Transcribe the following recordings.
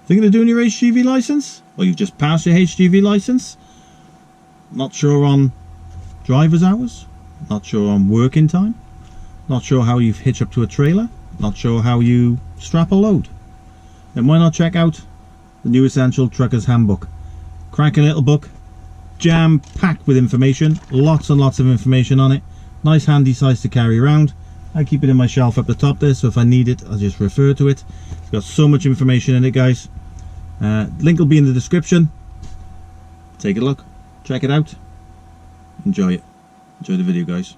Thinking of doing your HGV license? Or you've just passed your HGV license? Not sure on driver's hours? Not sure on working time? Not sure how you hitch up to a trailer? Not sure how you strap a load? Then why not check out the new Essential Trucker's Handbook? Cracking little book, jam-packed with information, lots and lots of information on it. Nice handy size to carry around. I keep it in my shelf up the top there, so if I need it, I'll just refer to it. It's got so much information in it, guys. Link will be in the description. Take a look, check it out, enjoy it. Enjoy the video, guys.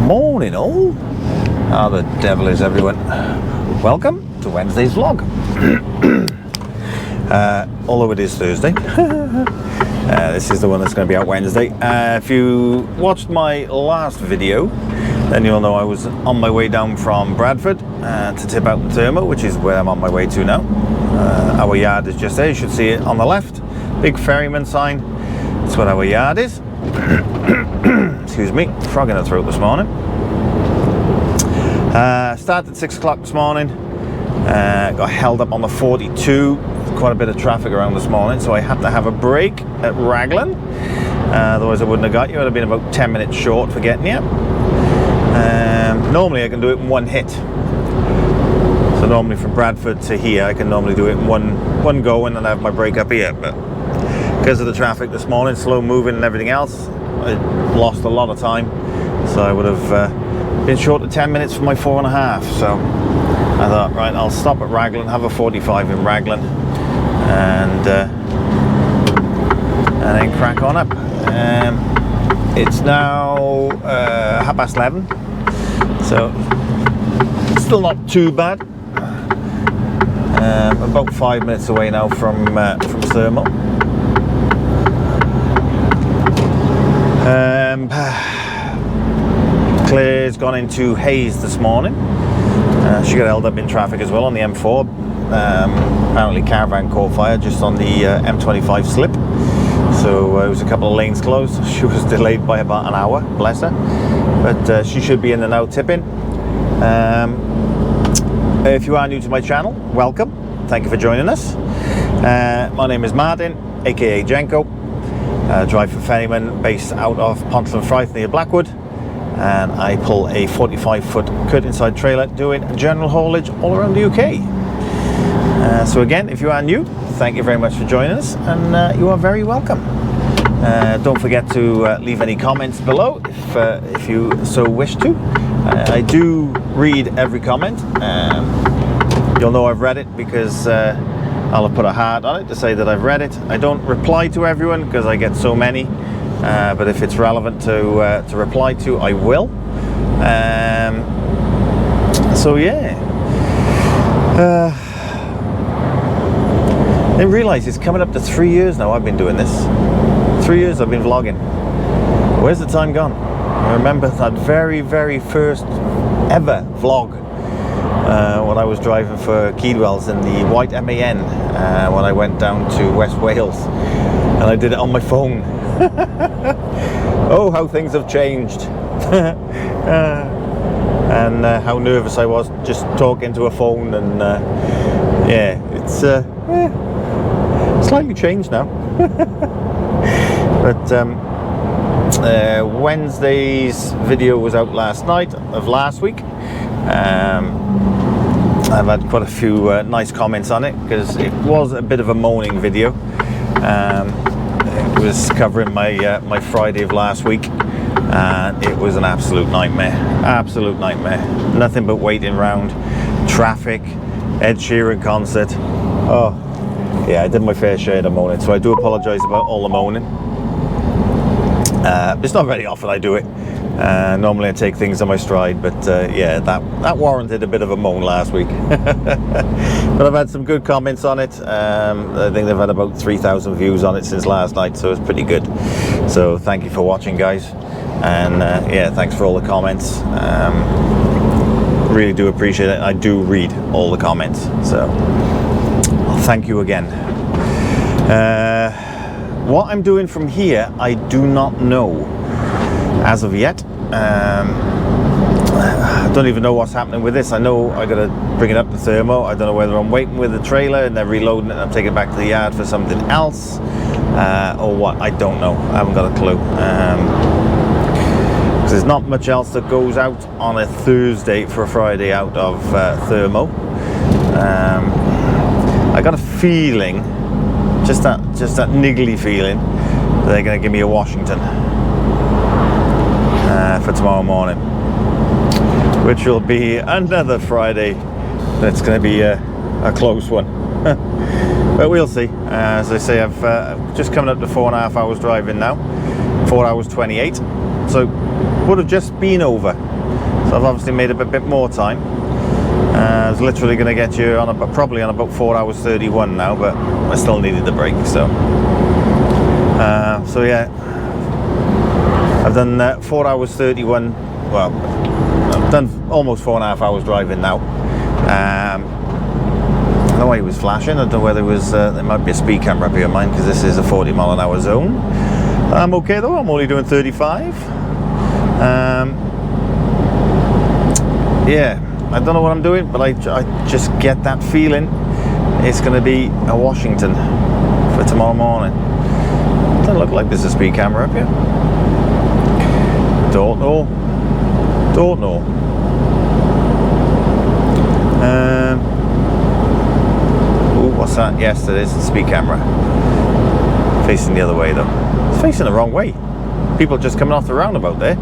Morning all. How the devil is everyone? Welcome to Wednesday's vlog. Although it is Thursday, this is the one that's going to be out Wednesday. If you watched my last video, then you'll know I was on my way down from Bradford to tip out the thermo, which is where I'm on my way to now. Our yard is just there, you should see it on the left. Big ferryman sign, that's what our yard is. Excuse me, frog in the throat this morning. Started at 6 o'clock this morning, got held up on the 42, quite a bit of traffic around this morning, so I had to have a break at Raglan, otherwise I wouldn't have got you. I'd have been about 10 minutes short for getting you. Normally I can do it in one hit, so normally from Bradford to here I can normally do it in one go and then I have my break up here, but because of the traffic this morning, slow moving and everything else, I lost a lot of time, so I would have been short of 10 minutes for my 4.5. So I thought, right, I'll stop at Raglan, have a 45 in Raglan, and then crack on up. It's now 11:30, so still not too bad. About 5 minutes away now from Thermo. Claire's gone into Hayes this morning. She got held up in traffic as well on the M4. Apparently caravan caught fire just on the M25 slip. So it was a couple of lanes closed. She was delayed by about an hour, bless her. But she should be in and out tipping. If you are new to my channel, welcome. Thank you for joining us. My name is Martin, aka Jenko. Drive for ferryman based out of Pontland near Blackwood. And I pull a 45-foot cut inside trailer doing general haulage all around the UK. So again, if you are new, thank you very much for joining us, and you are very welcome. Don't forget to leave any comments below if you so wish to. I do read every comment. You'll know I've read it because I'll have put a heart on it to say that I've read it. I don't reply to everyone because I get so many. But if it's relevant to reply to, I will. So yeah, I didn't realise it's coming up to 3 years now I've been doing this. 3 years I've been vlogging. Where's the time gone? I remember that very first ever vlog when I was driving for Keedwells in the white MAN when I went down to West Wales, and I did it on my phone. Oh, how things have changed. And how nervous I was just talking to a phone, and yeah, it's slightly changed now. But Wednesday's video was out last night of last week. I've had quite a few nice comments on it, because it was a bit of a moaning video. It was covering my Friday of last week, and it was an absolute nightmare. Absolute nightmare. Nothing but waiting around, traffic, Ed Sheeran concert. Oh, yeah, I did my fair share of the moaning, so I do apologise about all the moaning. It's not very often I do it. Normally I take things on my stride, but yeah, that warranted a bit of a moan last week. But I've had some good comments on it. I think they've had about 3,000 views on it since last night, so it's pretty good. So thank you for watching, guys, and yeah, thanks for all the comments. Really do appreciate it. I do read all the comments, so thank you again. What I'm doing from here, I do not know as of yet. I don't even know what's happening with this. I know I gotta bring it up to thermo. I don't know whether I'm waiting with the trailer and then reloading it and I'm taking it back to the yard for something else, or what. I don't know. I haven't got a clue. Because there's not much else that goes out on a Thursday for a Friday out of thermo. I got a feeling, just that niggly feeling, that they're going to give me a Washington for tomorrow morning, which will be another Friday that's going to be a close one. But we'll see. As I say, I've just coming up to 4.5 hours driving now, 4 hours 28, so would have just been over. So I've obviously made up a bit more time. I was literally going to get you on probably on about 4 hours 31 now, but I still needed the break. So so yeah, I've done 4 hours 31. Well, I've done almost 4.5 hours driving now. I don't know why he was flashing. I don't know whether it was there might be a speed camera up here of mine, because this is a 40-mile-an-hour zone. I'm okay though. I'm only doing 35. Yeah, I don't know what I'm doing, but I just get that feeling it's going to be a Washington for tomorrow morning. Doesn't look like there's a speed camera up here. Don't know. Don't know. Oh, what's that? Yes, there is a speed camera. Facing the other way though. It's facing the wrong way. People just coming off the roundabout there.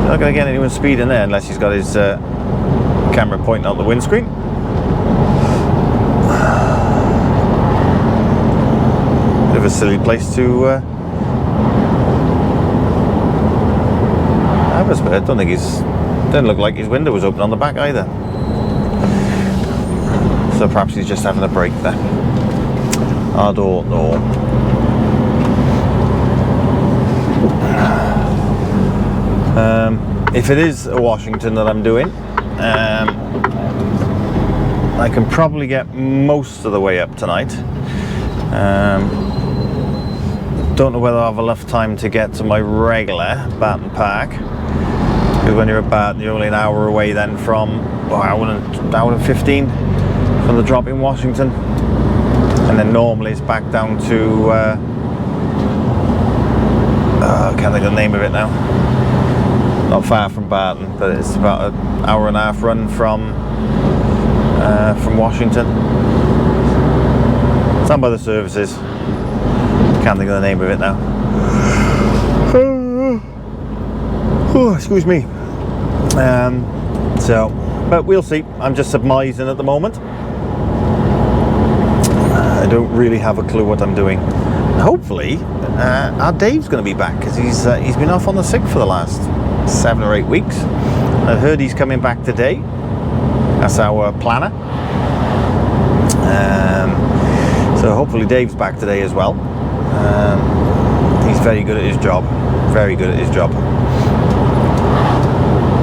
You're not going to get anyone speeding there unless he's got his camera pointing out the windscreen. Bit of a silly place to have a spare. I don't think didn't look like his window was open on the back either. So perhaps he's just having a break there. I don't know. If it is a Washington that I'm doing, I can probably get most of the way up tonight. Don't know whether I'll have enough time to get to my regular Barton Park, because when you're at Barton you're only an hour away then from, well, hour and 15 from the drop in Washington, and then normally it's back down to I can't think of the name of it now. Not far from Barton, but it's about an hour and a half run from Washington. It's down by the services. Can't think of the name of it now. Oh, excuse me. So, but we'll see. I'm just surmising at the moment. I don't really have a clue what I'm doing. Hopefully, our Dave's going to be back, because he's been off on the sick for the last 7 or 8 weeks. I've heard he's coming back today. That's our planner. So hopefully Dave's back today as well. He's very good at his job. Very good at his job.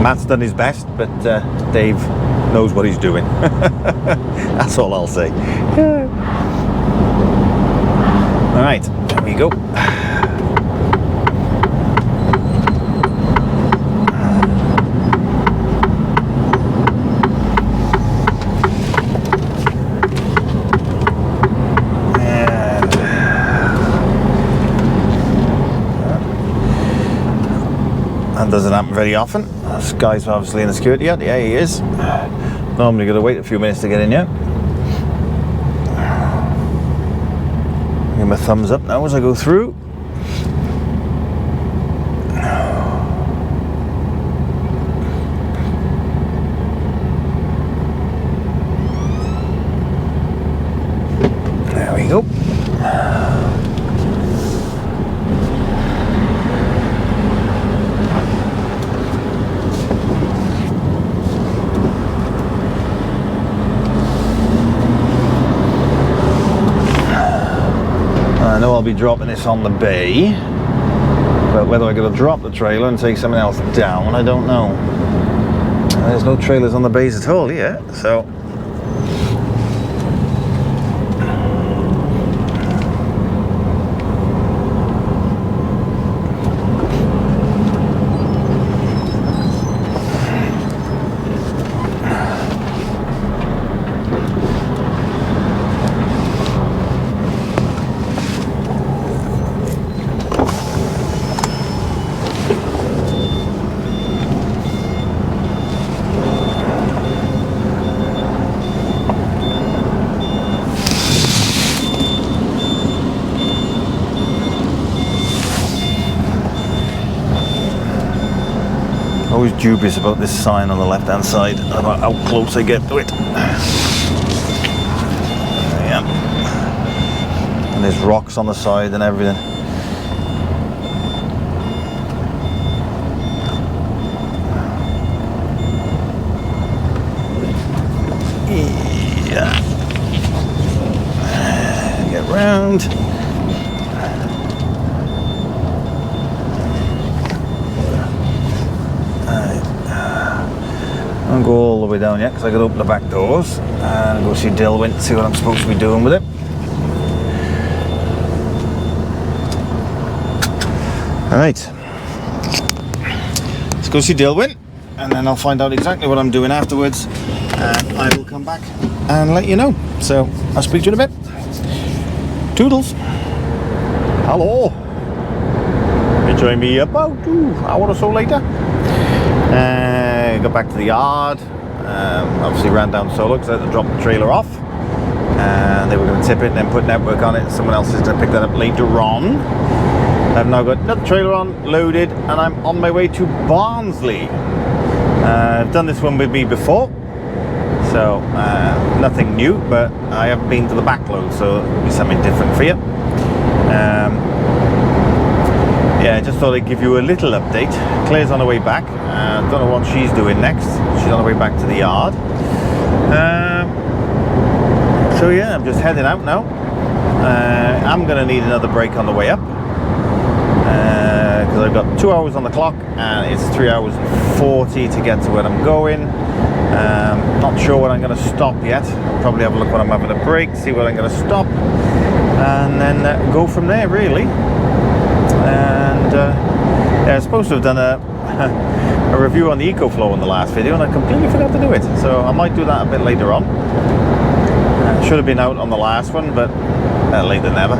Matt's done his best, but Dave knows what he's doing. That's all I'll say. All right, there we go. That doesn't happen very often. This guy's obviously in the security yard. Yeah, he is. Normally got to wait a few minutes to get in here. Give him a thumbs up now as I go through. There we go. I know I'll be dropping this on the bay, but whether I'm going to drop the trailer and take something else down, I don't know. There's no trailers on the bays at all yet, so always dubious about this sign on the left hand side, about how close I get to it. Yeah. And there's rocks on the side and everything. Yeah. Get round. I'll go all the way down yet because I got to open the back doors and go see Dilwyn, see what I'm supposed to be doing with it. Alright, let's go see Dilwyn and then I'll find out exactly what I'm doing afterwards and I will come back and let you know. So I'll speak to you in a bit. Toodles. Hello. You join me about 2 hours or so later. Got back to the yard, obviously ran down solo because I had to drop the trailer off and they were going to tip it and then put network on it. Someone else is going to pick that up later on. I've now got another trailer on, loaded, and I'm on my way to Barnsley. I've done this one with me before, so nothing new, but I haven't been to the back load, so it'll be something different for you. Yeah, I just thought I'd give you a little update. Claire's on her way back. Don't know what she's doing next. She's on her way back to the yard. So yeah, I'm just heading out now. I'm going to need another break on the way up. Because I've got 2 hours on the clock and it's 3 hours and 40 to get to where I'm going. Not sure when I'm going to stop yet. I'll probably have a look when I'm having a break, see where I'm going to stop. And then go from there really. And yeah, I was supposed to have done a review on the EcoFlow in the last video and I completely forgot to do it, so I might do that a bit later on. Should have been out on the last one, but better late than never.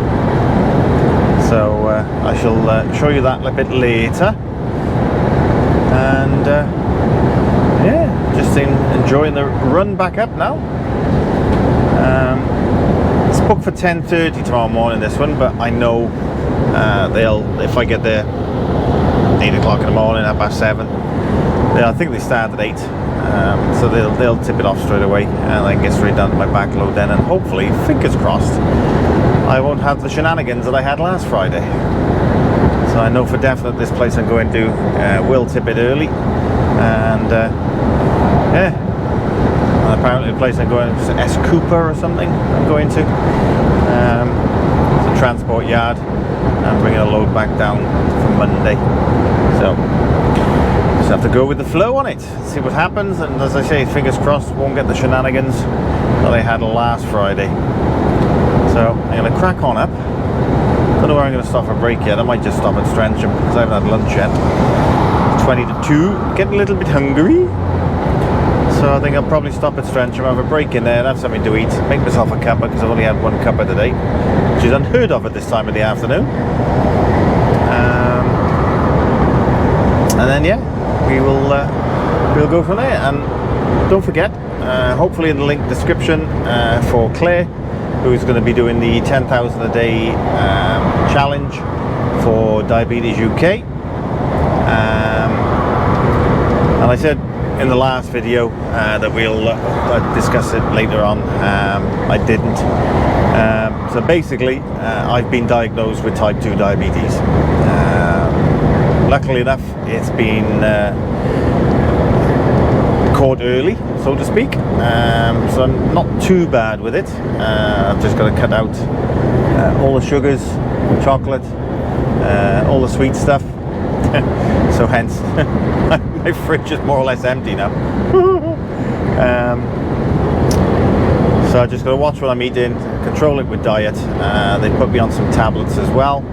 So I shall show you that a bit later. And yeah, just enjoying the run back up now. It's booked for 10:30 tomorrow morning, this one, but I know if I get there 8 o'clock in the morning, 7:30, I think they start at 8, so they'll tip it off straight away and I can get straight down to my back load then, and hopefully, fingers crossed, I won't have the shenanigans that I had last Friday. So I know for definite this place I'm going to will tip it early, and yeah, and apparently the place I'm going to is S. Cooper or something I'm going to. It's a transport yard. I'm bringing a load back down for Monday, so just have to go with the flow on it, see what happens, and as I say, fingers crossed won't get the shenanigans that I had last Friday. So I'm going to crack on up. Don't know where I'm going to stop for a break yet. I might just stop at Stransham because I haven't had lunch yet. 20 to 2, getting a little bit hungry, so I think I'll probably stop at Stransham, have a break in there and have something to eat, make myself a cuppa because I've only had one cuppa today, which is unheard of at this time of the afternoon. And then yeah, we'll go from there. And don't forget, hopefully in the link description for Claire, who's going to be doing the 10,000 a day challenge for Diabetes UK. And I said in the last video that we'll discuss it later on. I didn't. So basically, I've been diagnosed with type 2 diabetes. Luckily enough, it's been caught early, so to speak. So I'm not too bad with it. I've just got to cut out all the sugars, chocolate, all the sweet stuff. So hence my fridge is more or less empty now. So I just got to watch what I'm eating, control it with diet. They put me on some tablets as well.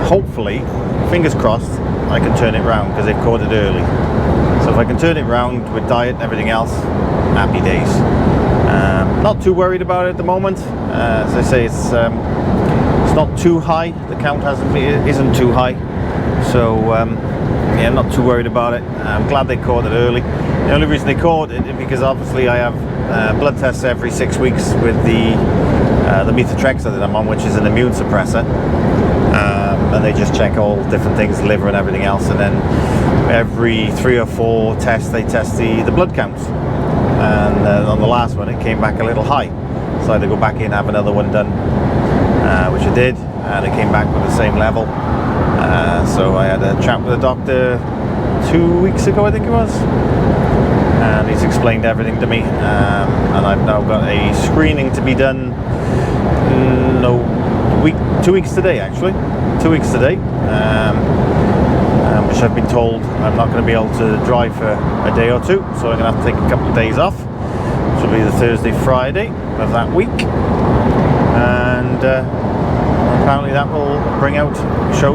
Hopefully, fingers crossed, I can turn it round because they've caught it early. So if I can turn it round with diet and everything else, happy days. Not too worried about it at the moment. As I say, it's not too high. The count isn't too high. So yeah, I'm not too worried about it. I'm glad they caught it early. The only reason they caught it is because obviously I have blood tests every 6 weeks with the methotrexate that I'm on, which is an immune suppressor. And they just check all different things, the liver and everything else, and then every 3 or 4 tests they test the blood counts. And on the last one it came back a little high, so I had to go back in and have another one done, which I did, and it came back with the same level. So I had a chat with the doctor 2 weeks ago, I think it was, and he's explained everything to me, and I've now got a screening to be done 2 weeks today, actually. 2 weeks today, which I've been told I'm not going to be able to drive for a day or two, so I'm going to have to take a couple of days off, which will be the Thursday, Friday of that week. And apparently that will bring out,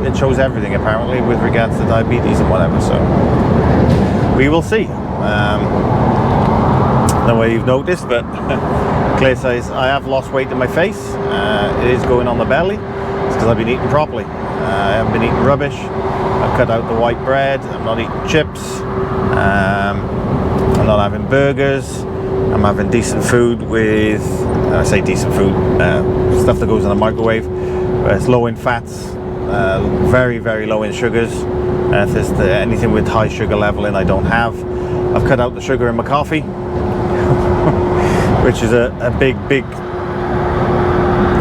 it shows everything apparently with regards to diabetes and whatever, so we will see. No way you've noticed, but Claire says I have lost weight in my face. It is going on the belly. It's because I've been eating properly. I haven't been eating rubbish. I've cut out the white bread. I'm not eating chips. I'm not having burgers. I'm having decent food with, I say decent food, stuff that goes in the microwave. It's low in fats, very, very low in sugars. If there's anything with high sugar level in, I don't have. I've cut out the sugar in my coffee, which is a big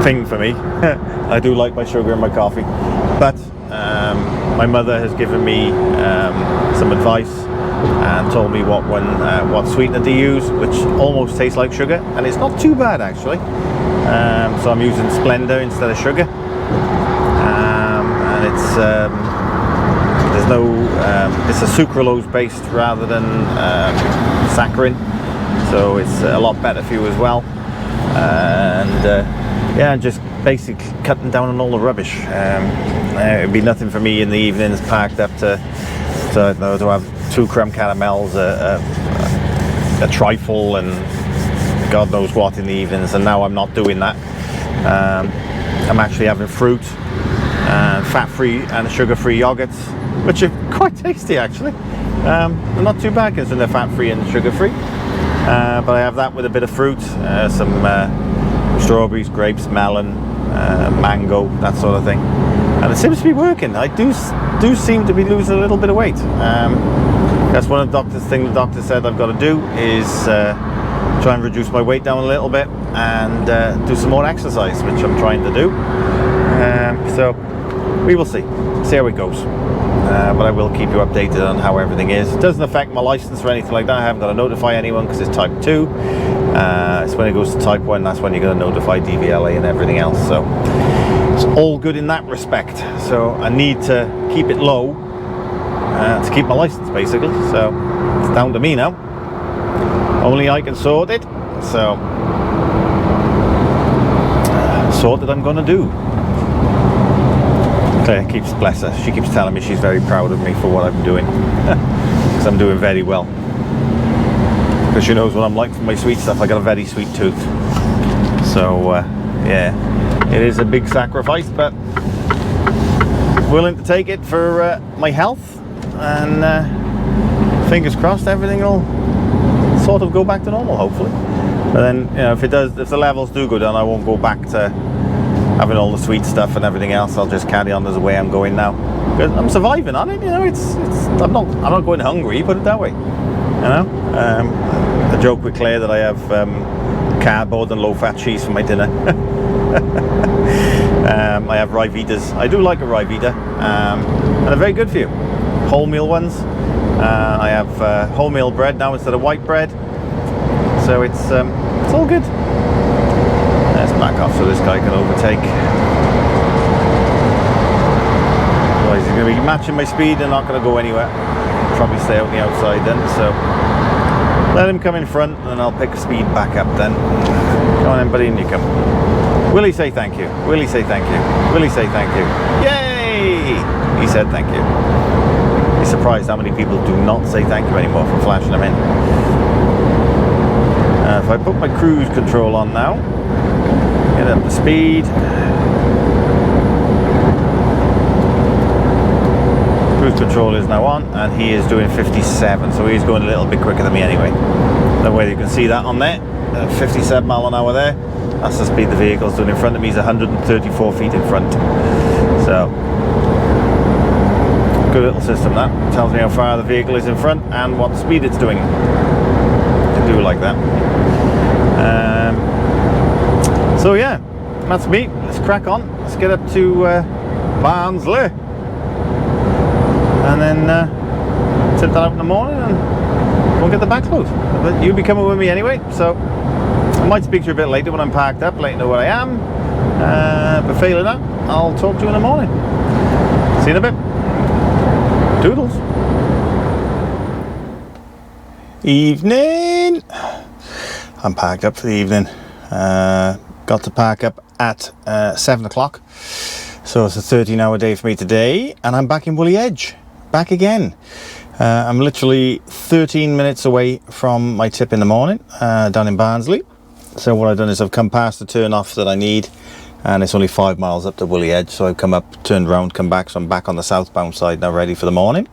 thing for me. I do like my sugar in my coffee, but my mother has given me some advice and told me what sweetener to use, which almost tastes like sugar, and it's not too bad actually. So I'm using Splenda instead of sugar, and it's there's no it's a sucralose based rather than saccharin, so it's a lot better for you as well. And yeah, just basically cutting down on all the rubbish. It'd be nothing for me in the evenings packed up to have 2 crumb caramels, a trifle, and God knows what in the evenings. And now I'm not doing that. I'm actually having fruit, fat-free and sugar-free yogurts, which are quite tasty actually. They're not too bad considering they're fat-free and sugar-free. But I have that with a bit of fruit, some strawberries, grapes, melon, mango, that sort of thing, and it seems to be working. I do seem to be losing a little bit of weight. That's one of the things the doctor said I've got to do is try and reduce my weight down a little bit and do some more exercise, which I'm trying to do. So we will see how it goes. But I will keep you updated on how everything is. It doesn't affect my license or anything like that. I haven't got to notify anyone because it's type 2. It's when it goes to type 1, that's when you're going to notify DVLA and everything else. So it's all good in that respect. So I need to keep it low to keep my license basically. So it's down to me now. Only I can sort it. So sort it I'm going to do. Claire keeps, bless her, she keeps telling me she's very proud of me for what I'm doing, because I'm doing very well, because she knows what I'm like for my sweet stuff. I got a very sweet tooth, so yeah, it is a big sacrifice, but willing to take it for my health and fingers crossed, everything will sort of go back to normal, hopefully. But then, you know, if the levels do go down, I won't go back to having all the sweet stuff and everything else. I'll just carry on as the way I'm going now. Because I'm surviving on it, you know. I'm not going hungry, put it that way. You know, I joke with Claire that I have cardboard and low-fat cheese for my dinner. I have Ryvitas. I do like a Ryvita, and they're very good for you. Wholemeal ones. I have wholemeal bread now instead of white bread, so it's all good. Let's back off so this guy can overtake. Otherwise he's going to be matching my speed and not going to go anywhere. Probably stay out on the outside then, so let him come in front and I'll pick speed back up then. Come on then, buddy, in you come. Will he say thank you? Will he say thank you? Will he say thank you? Yay! He said thank you. He's surprised how many people do not say thank you anymore for flashing them in. If I put my cruise control on now, get up to speed. Cruise control is now on, and he is doing 57, so he's going a little bit quicker than me anyway. The way you can see that on there, 57 mile an hour there. That's the speed the vehicle's doing in front of me. He's 134 feet in front. So, good little system that. Tells me how far the vehicle is in front and what speed it's doing. I do like that. So yeah, that's me. Let's crack on. Let's get up to Barnsley. And then tip that out in the morning and go and get the backload. But you'll be coming with me anyway, so I might speak to you a bit later when I'm parked up, let you know where I am. But failing that, I'll talk to you in the morning. See you in a bit. Doodles. Evening. I'm parked up for the evening. Got to park up at 7 o'clock. So it's a 13-hour day for me today, and I'm back in Woolly Edge. Back again. I'm literally 13 minutes away from my tip in the morning, down in Barnsley. So what I've done is I've come past the turn off that I need, and it's only 5 miles up to Woolly Edge, so I've come up, turned around, come back, so I'm back on the southbound side now, ready for the morning.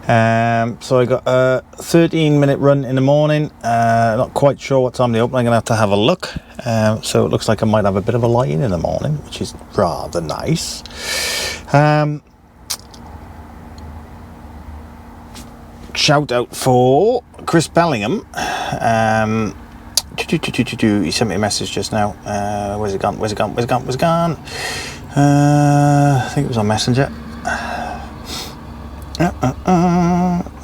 So I got a 13-minute run in the morning. Not quite sure what time they open. I'm going to have a look. So it looks like I might have a bit of a line in the morning, which is rather nice. Shout out for Chris Bellingham. He sent me a message just now. Where's it gone? Where's it gone? Where's it gone? Where's it gone? I think it was on Messenger.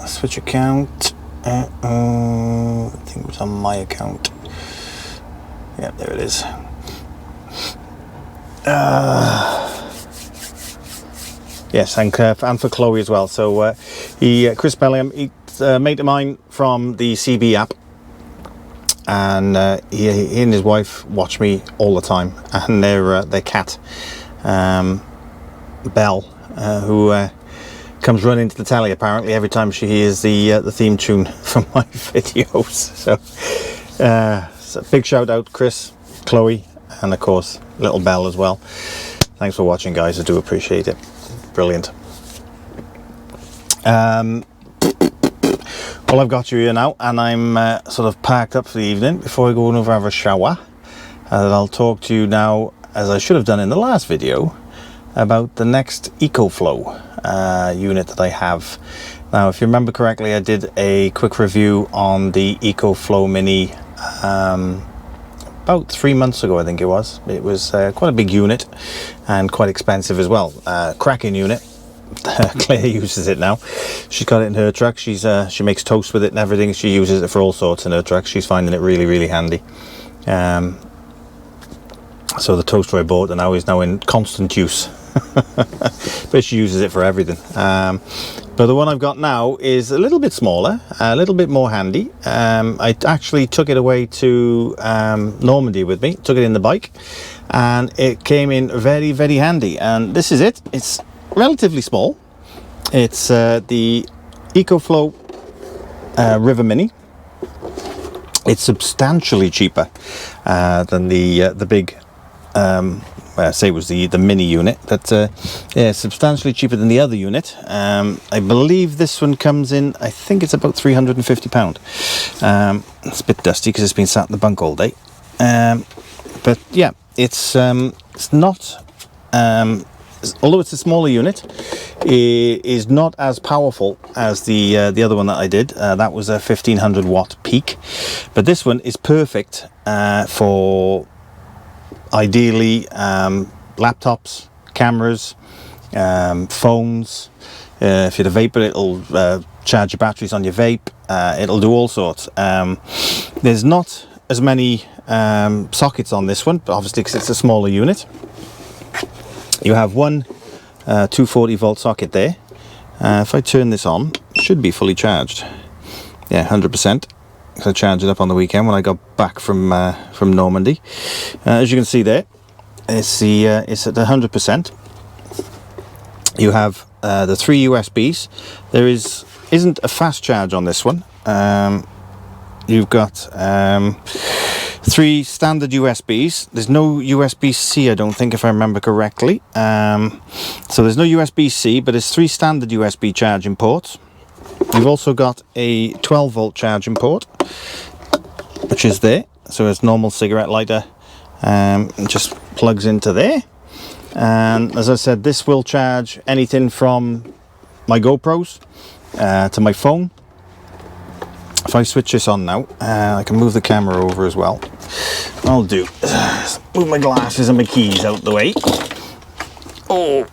Switch account. I think it was on my account. Yeah, there it is. Yes, and for Chloe as well. So Chris Bellingham, he's a mate of mine from the CB app, and he and his wife watch me all the time, and their cat, Belle, who comes running to the telly apparently every time she hears the theme tune from my videos. So big shout out Chris, Chloe, and of course little Belle as well. Thanks for watching, guys. I do appreciate it. Brilliant. Well, I've got you here now, and I'm sort of parked up for the evening. Before I go over and have a shower, I'll talk to you now, as I should have done in the last video, about the next EcoFlow unit that I have. Now, if you remember correctly, I did a quick review on the EcoFlow Mini about 3 months ago, I think it was. It was quite a big unit and quite expensive as well. Cracking unit. Claire uses it now. She's got it in her truck. She makes toast with it and everything. She uses it for all sorts in her truck. She's finding it really, really handy. So the toaster I bought now is now in constant use. But she uses it for everything. But the one I've got now is a little bit smaller, a little bit more handy. I actually took it away to Normandy with me, took it in the bike, and it came in very, very handy. And this is it. It's relatively small. It's the EcoFlow River Mini. It's substantially cheaper than the big well, I say it was the mini unit, but yeah, substantially cheaper than the other unit. I believe this one comes in, I think it's about £350. It's a bit dusty because it's been sat in the bunk all day. But yeah, it's not, although it's a smaller unit, it is not as powerful as the other one that I did. That was a 1500 watt peak, but this one is perfect for ideally laptops, cameras, phones. If you're a vapor, it'll charge your batteries on your vape. It'll do all sorts. There's not as many sockets on this one, but obviously because it's a smaller unit. You have one 240 volt socket there. If I turn this on, it should be fully charged. Yeah, 100%. So I charged it up on the weekend when I got back from Normandy. As you can see there, it's at 100%. You have the 3 USBs. There isn't a fast charge on this one. You've got 3 standard USBs. There's no USB-C, I don't think, if I remember correctly. So there's no USB-C, but there's 3 standard USB charging ports. You've also got a 12 volt charging port, which is there. So it's normal cigarette lighter, it just plugs into there. And as I said, this will charge anything from my GoPros to my phone. If I switch this on now, I can move the camera over as well. What I'll do is move my glasses and my keys out the way. Oh.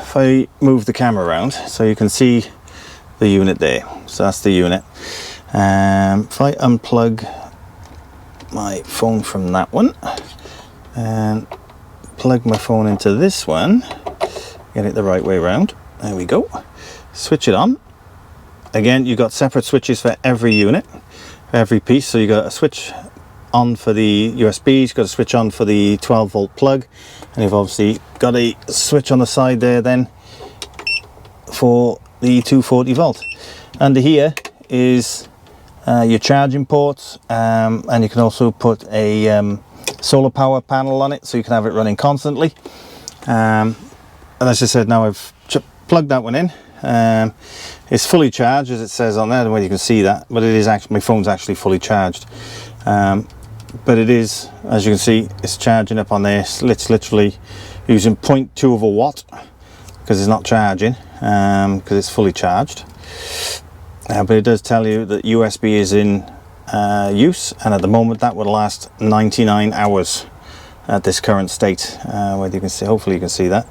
If I move the camera around so you can see the unit there. So that's the unit. If I unplug my phone from that one and plug my phone into this one, get it the right way around. There we go. Switch it on. Again, you've got separate switches for every unit, every piece. So you got a switch on for the USBs, you've got a switch on for the 12 volt plug, and you've obviously got a switch on the side there then for the 240 volt. Under here is your charging ports, and you can also put a solar power panel on it so you can have it running constantly. And as I said, now I've plugged that one in. It's fully charged, as it says on there. I don't know whether you can see that, but it is actually, my phone's actually fully charged. But it is, as you can see, it's charging up on there. It's literally using 0.2 of a watt because it's not charging, because it's fully charged. But it does tell you that USB is in use, and at the moment that would last 99 hours at this current state. Whether you can see, hopefully you can see that.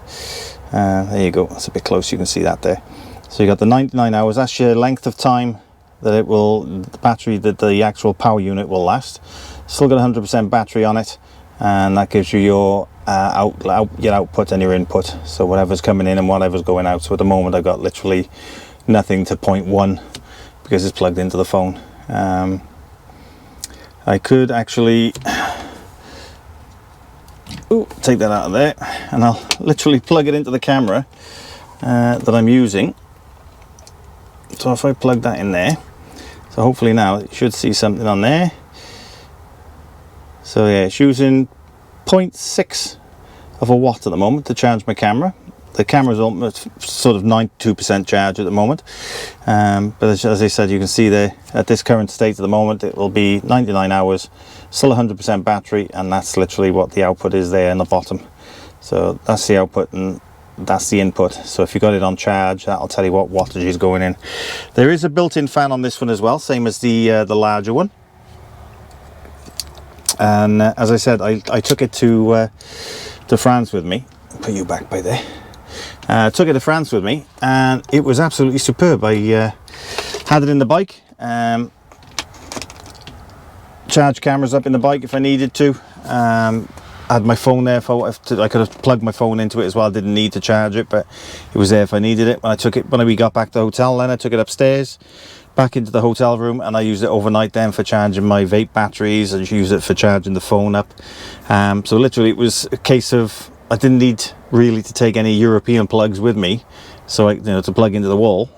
There you go, that's a bit close, you can see that there. So you got the 99 hours, that's your length of time that it will, the battery, that the actual power unit will last. Still got 100% battery on it, and that gives you your your output and your input, so whatever's coming in and whatever's going out. So at the moment I've got literally nothing to 0.1 because it's plugged into the phone. I could actually take that out of there, and I'll literally plug it into the camera that I'm using. So if I plug that in there, so hopefully now you should see something on there. So yeah, it's using 0.6 of a watt at the moment to charge my camera. The camera's almost sort of 92% charge at the moment, but as I said, you can see there at this current state at the moment it will be 99 hours, still 100% battery, and that's literally what the output is there in the bottom. So that's the output and that's the input. So if you got it on charge, that'll tell you what wattage is going in. There is a built-in fan on this one as well, same as the larger one. And as I said, I took it to France with me. Put you back by there. Took it to France with me, and it was absolutely superb. I had it in the bike, charge cameras up in the bike if I needed to. I had my phone there for I could have plugged my phone into it as well. I didn't need to charge it, but it was there if I needed it. When we got back to the hotel, then I took it upstairs back into the hotel room, and I used it overnight then for charging my vape batteries, and used it for charging the phone up. So literally it was a case of I didn't need really to take any European plugs with me, so to plug into the wall,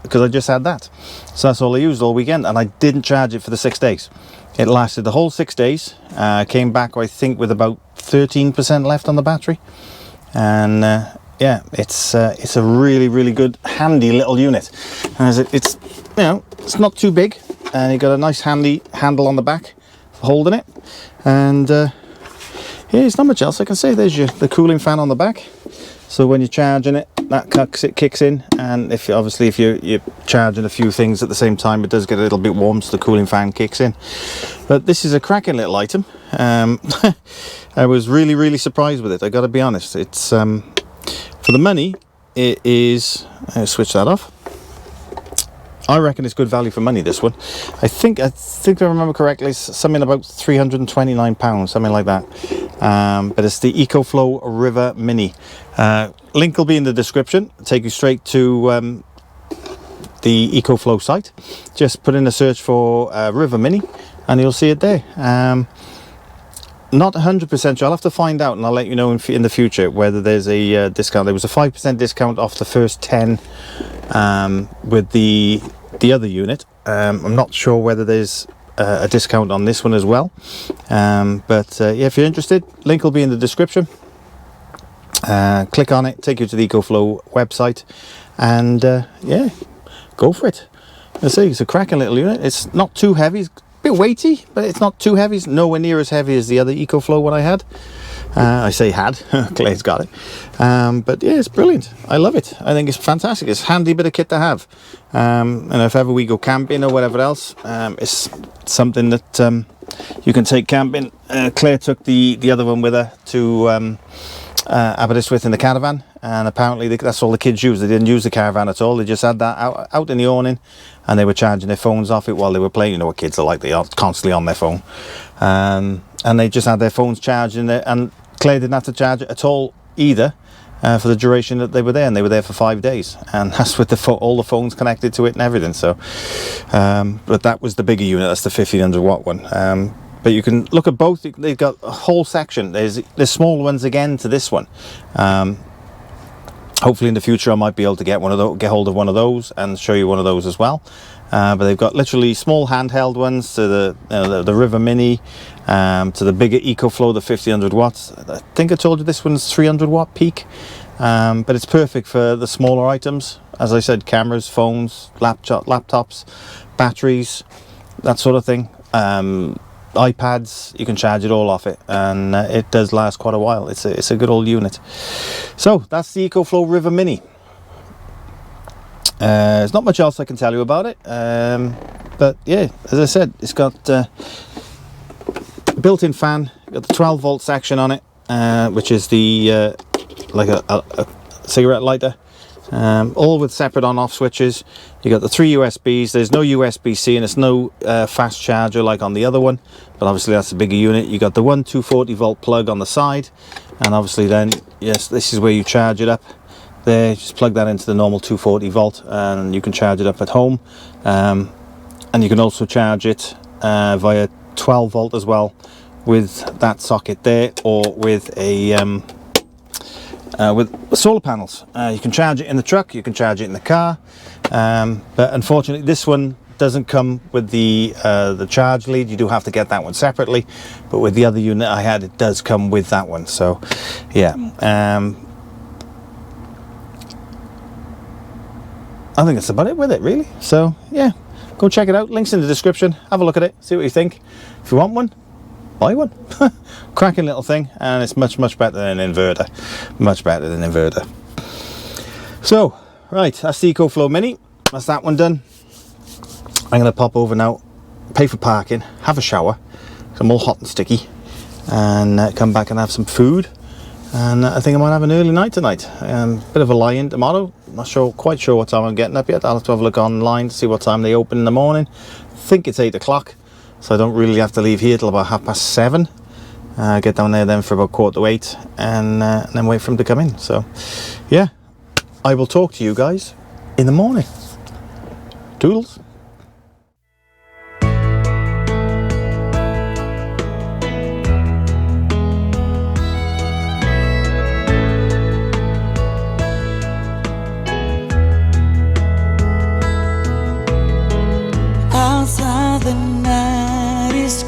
because I just had that. So that's all I used all weekend, and I didn't charge it for the 6 days. It lasted the whole 6 days. Came back, I think, with about 13% left on the battery. And yeah, it's a really good, handy little unit. As it's, you know, it's not too big, and you got a nice handy handle on the back for holding it. And yeah, it's not much else I can say. There's the cooling fan on the back. So when you're charging it, that kicks in, and if you're charging a few things at the same time, it does get a little bit warm, so the cooling fan kicks in. But this is a cracking little item. I was really surprised with it, I gotta be honest. It's for the money, it is. I'll switch that off. I reckon it's good value for money, this one. I think I remember correctly, it's something about £329, something like that. But it's the EcoFlow River Mini. Link will be in the description. Take you straight to the EcoFlow site. Just put in a search for River Mini, and you'll see it there. Not 100% sure. I'll have to find out, and I'll let you know in the future whether there's a discount. There was a 5% discount off the first 10 with the other unit. I'm not sure whether there's a discount on this one as well. But yeah, if you're interested, link will be in the description. Click on it, take you to the EcoFlow website, and yeah, go for it. I say it's a cracking little unit. It's not too heavy. It's a bit weighty, but it's not too heavy. It's nowhere near as heavy as the other EcoFlow one I had. I say had, Clay's got it. But yeah, it's brilliant. I love it. I think it's fantastic. It's a handy bit of kit to have. And if ever we go camping or whatever else, it's something that you can take camping. Claire took the other one with her to Aberystwyth in the caravan, and apparently that's all the kids used. They didn't use the caravan at all. They just had that out in the awning, and they were charging their phones off it while they were playing. You know what kids are like, they are constantly on their phone. And they just had their phones charging it, and Claire didn't have to charge it at all either for the duration that they were there, and they were there for 5 days, and that's with all the phones connected to it and everything. So but that was the bigger unit. That's the 1500 watt one. But you can look at both. They've got a whole section. There's small ones again to this one. Hopefully in the future I might be able to get hold of one of those and show you one of those as well. But they've got literally small handheld ones to the River Mini, to the bigger EcoFlow, the 1500 watts. I think I told you this one's 300 watt peak. But it's perfect for the smaller items. As I said, cameras, phones, laptops, batteries, that sort of thing. iPads, you can charge it all off it, and it does last quite a while. It's a good old unit. So that's the EcoFlow River Mini. There's not much else I can tell you about it, but yeah, as I said, it's got a built-in fan, got the 12 volt section on it, which is the like a cigarette lighter. All with separate on-off switches. You got the 3 USBs. There's no USB-C, and it's no fast charger like on the other one, but obviously that's a bigger unit. You got the 240 volt plug on the side, and obviously then, yes, this is where you charge it up. There, just plug that into the normal 240 volt, and you can charge it up at home. And you can also charge it via 12 volt as well with that socket there, or with a with solar panels. You can charge it in the truck, you can charge it in the car, but unfortunately this one doesn't come with the charge lead. You do have to get that one separately, but with the other unit I had, it does come with that one. So yeah, I think that's about it with it, really. So yeah, go check it out. Links in the description. Have a look at it, see what you think. If you want one, buy one. Cracking little thing, and it's much better than an inverter. Much better than an inverter. So right, that's the EcoFlow Mini. That's that one done. I'm going to pop over now, pay for parking, have a shower, 'cause I'm all hot and sticky, and come back and have some food. And I think I might have an early night tonight. Bit of a lie-in tomorrow. Not quite sure what time I'm getting up yet. I'll have to have a look online to see what time they open in the morning. I think it's 8 o'clock, so I don't really have to leave here till about 7:30. Get down there then for about 7:45, and then wait for them to come in. So yeah, I will talk to you guys in the morning. Toodles. Outside the night is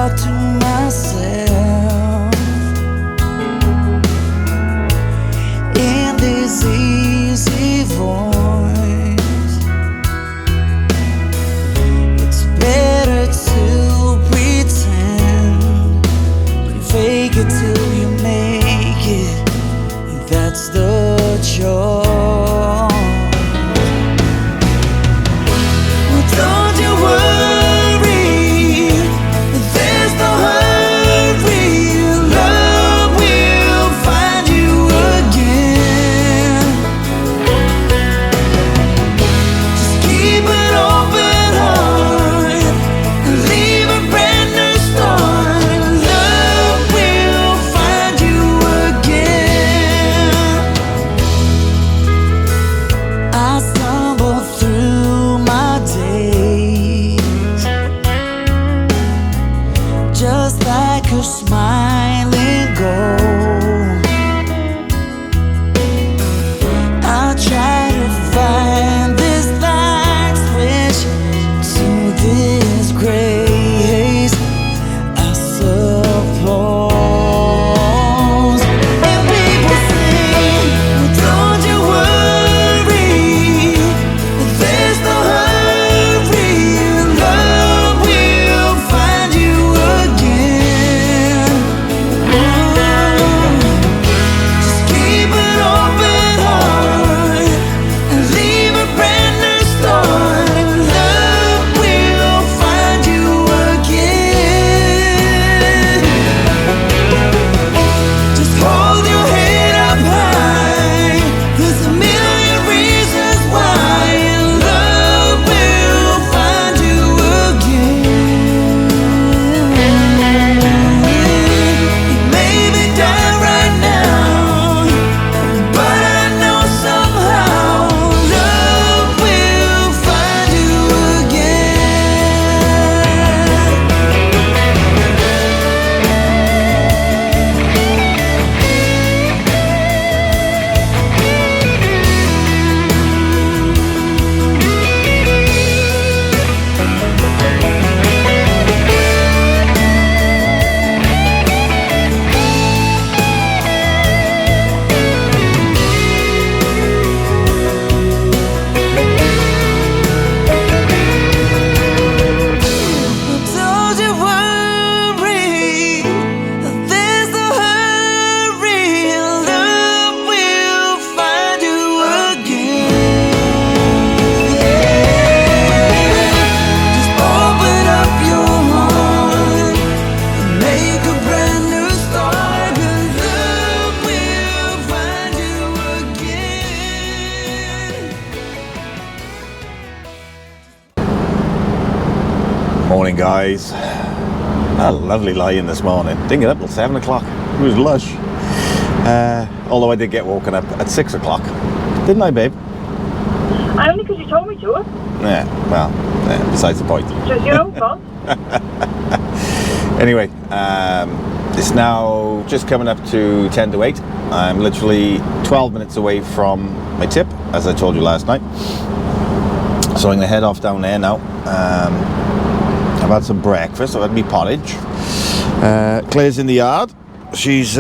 talk to myself in this easy voice. It's better to pretend, you fake it till you make it. That's the choice. Don't you worry, there's no hurry. Love will find you again. Just keep an open heart and leave a brand new start. Love will find you again. I stumble through my days just like a smiling gold. I try to find this light switch to this grace, I suppose. And people sing, don't you worry, there's no hurry. Love will find you again. Just keep an open heart and leave a brand new start. Love will find you again. Just hold your head up high. There's a million reasons why. Love will find you again. You may be down right now, but I know somehow love will find you again. Don't you worry, there's no hurry. Love will find you again. Just open up your heart and make a brand new start. 'Cause love will find you again. Morning, guys. A lovely lie-in this morning. Didn't get up till 7 o'clock. It was lush. Although I did get woken up at 6 o'clock. Didn't I, babe? Only because you told me to. Yeah, well, besides the point. It was your own fault. Anyway, it's now just coming up to 10 to 8. I'm literally 12 minutes away from my tip, as I told you last night. So I'm going to head off down there now. I've had some breakfast. I've had me porridge. Claire's in the yard. She's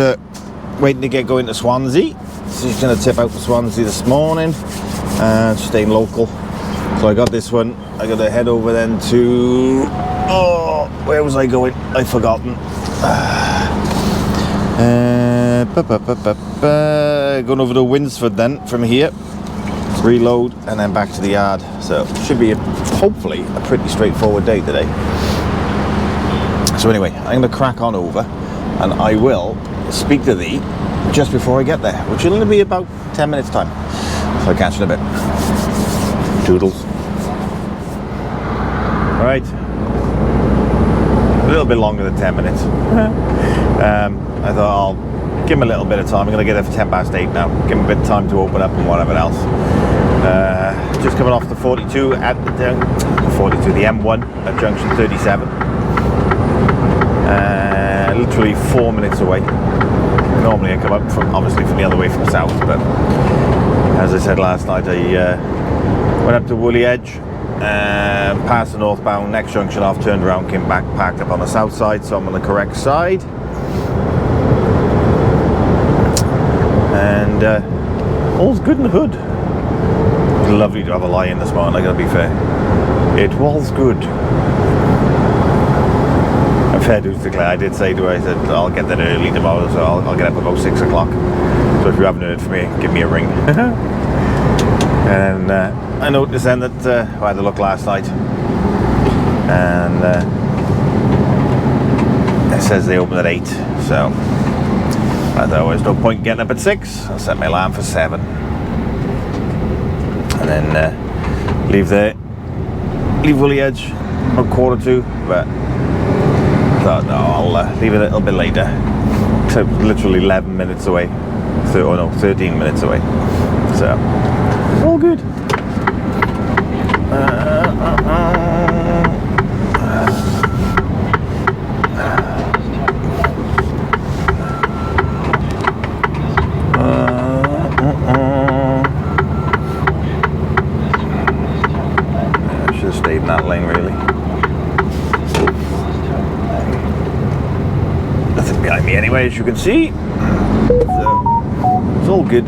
waiting to get going to Swansea. So she's going to tip out to Swansea this morning. Staying local. So I got this one. I got to head over then to... Oh, where was I going? I've forgotten. Going over to Winsford then from here. Reload and then back to the yard. So should be hopefully a pretty straightforward day today. So anyway, I'm going to crack on over and I will speak to thee just before I get there, which will only be about 10 minutes time. So I'll catch you in a bit. Toodles. Right. A little bit longer than 10 minutes. I thought I'll give him a little bit of time. I'm going to get there for 10 past 8 now. Give him a bit of time to open up and whatever else. Just coming off the 42 at the M1 at junction 37. Literally 4 minutes away. Normally I come up from the other way from south, but as I said last night, I went up to Woolly Edge Past the northbound, next junction off, turned around, came back, parked up on the south side, so I'm on the correct side. And all's good in the hood. Lovely to have a lie-in this morning, I gotta be fair. It was good. And fair dues to Claire, I did say to her, I said, I'll get there early tomorrow, so I'll get up about 6 o'clock. So if you haven't heard from me, give me a ring. And I noticed then that I had a look last night, and it says they open at 8, so I thought there's no point getting up at 6. I'll set my alarm for 7, and then leave Woolly Edge about 1:45, but I thought no, I'll leave it a little bit later. So literally 11 minutes away, 13 minutes away, so it's all good. I should have stayed in that lane really. Nothing behind me anyway, as you can see. So it's all good.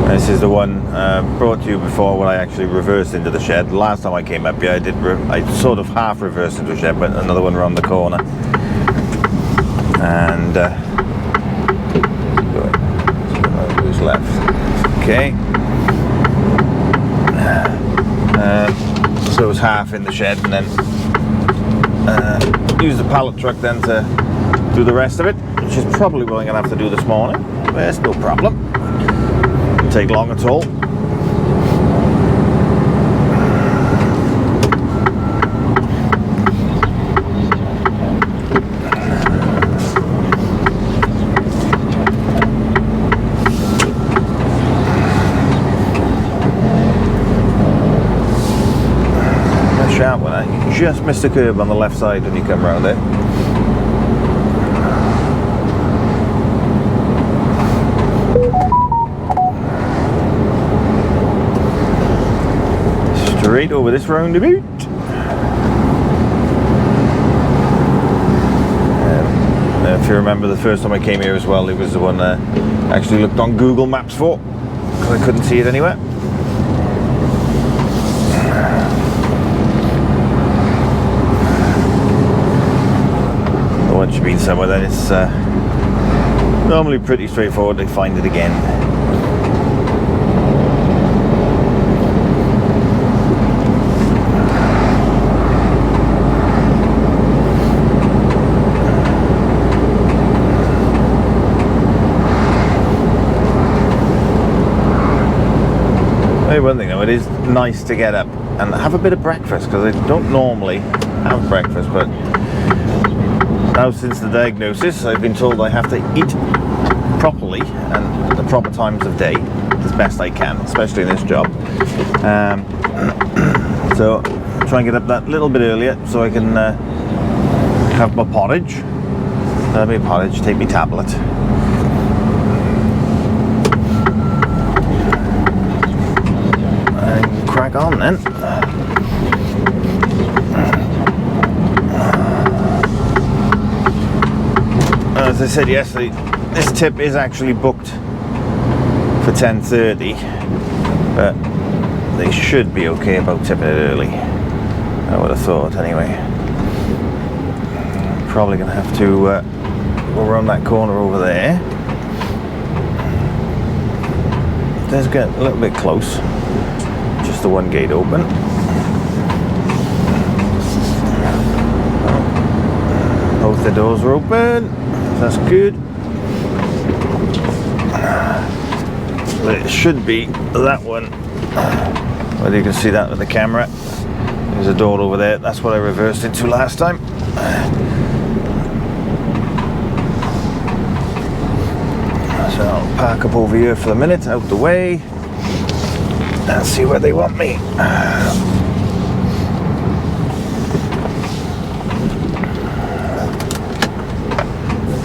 This is the one brought to you before when I actually reversed into the shed. The last time I came up here, I sort of half reversed into the shed, but another one around the corner. And who's left? Okay. So it was half in the shed, and then use the pallet truck then to do the rest of it, which is probably what I'm going to have to do this morning. But it's no problem. Take long at all. A sharp one, you just missed the curb on the left side when you come round it. Straight over this roundabout. If you remember, the first time I came here as well, it was the one I actually looked on Google Maps for, because I couldn't see it anywhere. But once you've been somewhere, then it's normally pretty straightforward to find it again. One thing though, it is nice to get up and have a bit of breakfast, because I don't normally have breakfast, but now since the diagnosis I've been told I have to eat properly and at the proper times of day as best I can, especially in this job. So try and get up that little bit earlier so I can have my porridge. Have my porridge, take my tablet. Crack on then. As I said yesterday, this tip is actually booked for 10:30, but they should be okay about tipping it early, I would have thought anyway. Probably gonna have to go around that corner over there. Let's get a little bit close. Just the one gate open. Both the doors are open. That's good. But it should be that one. Whether you can see that with the camera. There's a door over there. That's what I reversed into last time. So I'll park up over here for a minute, out the way. And see where they want me.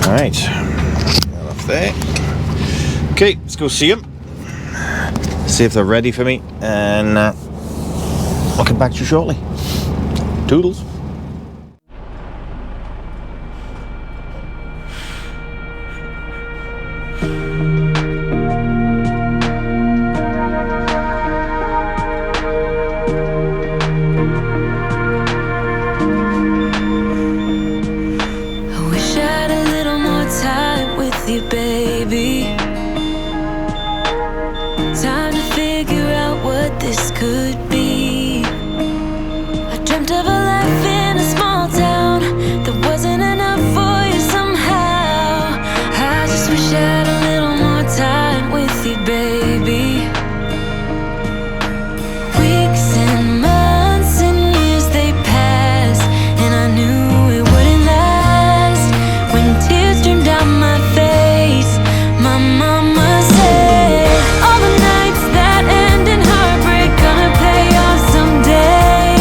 Alright, that off there. Okay, let's go see them. See if they're ready for me, and I'll come back to you shortly. Toodles. I wish I had a little more time with you, baby. Time to figure out what this could be. I dreamt of a life in a small town that wasn't enough for you somehow. I just wish I had a little more time with you, baby. Weeks and months and years they pass, and I knew it wouldn't last. When tears streamed down my face, my mama said, all the nights that end in heartbreak gonna pay off someday.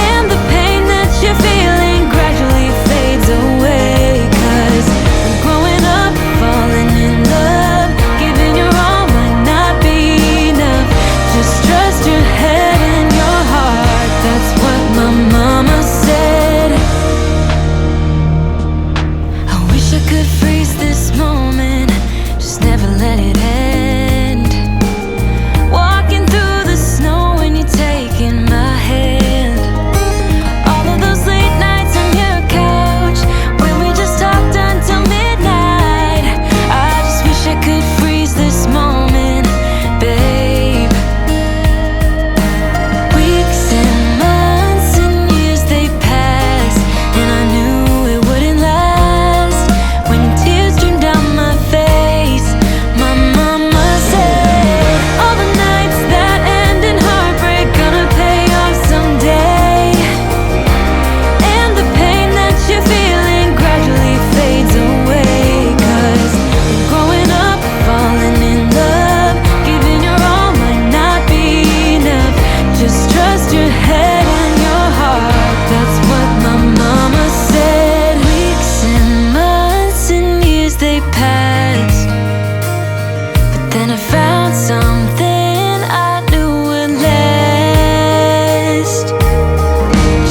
And the pain that you're feeling gradually fades away. 'Cause I'm growing up, falling in love, giving your all might not be enough. Just trust your head and your heart, that's what my mama said. I wish I could freeze this moment, just never let it end. Walking through the snow when you're taking my hand. All of those late nights on your couch when we just talked until midnight. I just wish I could freeze this moment, babe. Weeks and months and years they pass, and I knew it wouldn't last. When tears streamed down my face, my mama said, all the nights that end in heartbreak gonna pay off someday. And the pain that you're feeling gradually fades away. 'Cause you're growing up, falling in love, giving your all might not be enough. Just trust your head and your heart, that's what my mama said. Weeks and months and years they passed, but then I found something I knew would last.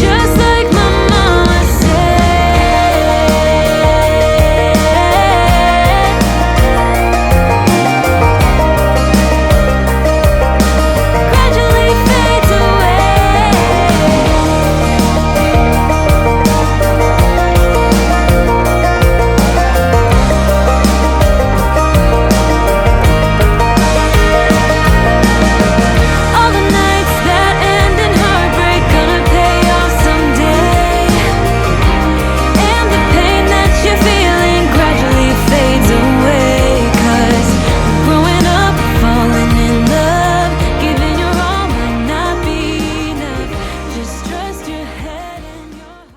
Just like my mama said. Gradually fades away. All the nights that end in heartbreak gonna pay off someday. And the pain that you're feeling gradually fades away. 'Cause I'm growing up, falling in love, giving your all might not be enough. Just trust your head and your heart.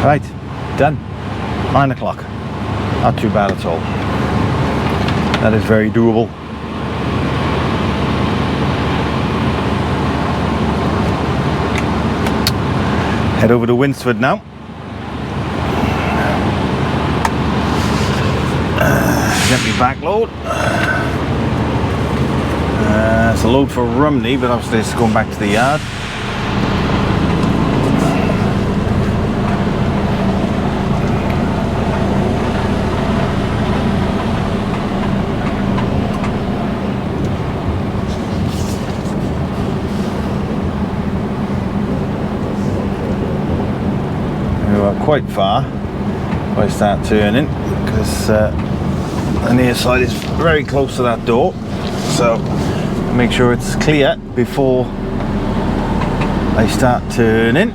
Right, done. 9 o'clock. Not too bad at all. That is very doable. Head over to Winsford now. Get me back load. It's a load for Rumney, but obviously it's going back to the yard. We are quite far if I start turning, because the near side is very close to that door, so make sure it's clear before I start turning.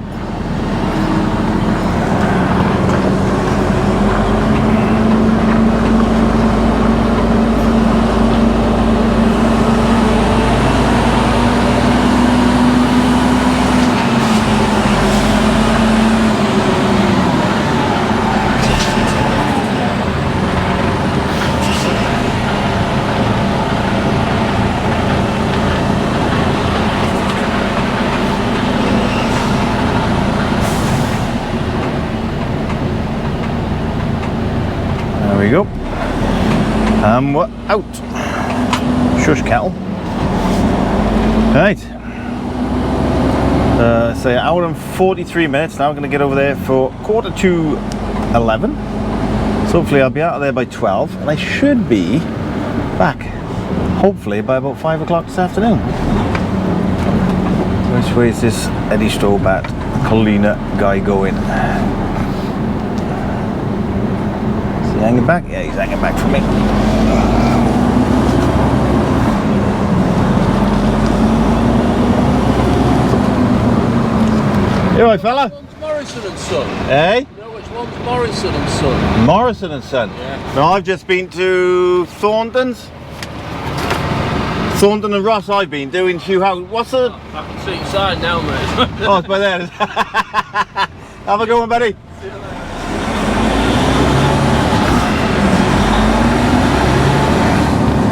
we go. And we're out. Shush kettle. Right. Say an hour and 43 minutes now. I'm going to get over there for 11:15. So hopefully I'll be out of there by 12, and I should be back hopefully by about 5 o'clock this afternoon. Which way is this Eddie Strobat Colina guy going? Is he hanging back? Yeah, he's hanging back for me. You alright, fella? Morrison and Son. Hey? You know which one's Morrison and Son? Morrison and Son? Yeah. No, I've just been to Thornton's. Thornton and Ross I've been doing Hugh House. What's the... I can see your sign now, mate. Oh, it's by there. Have a good one, buddy.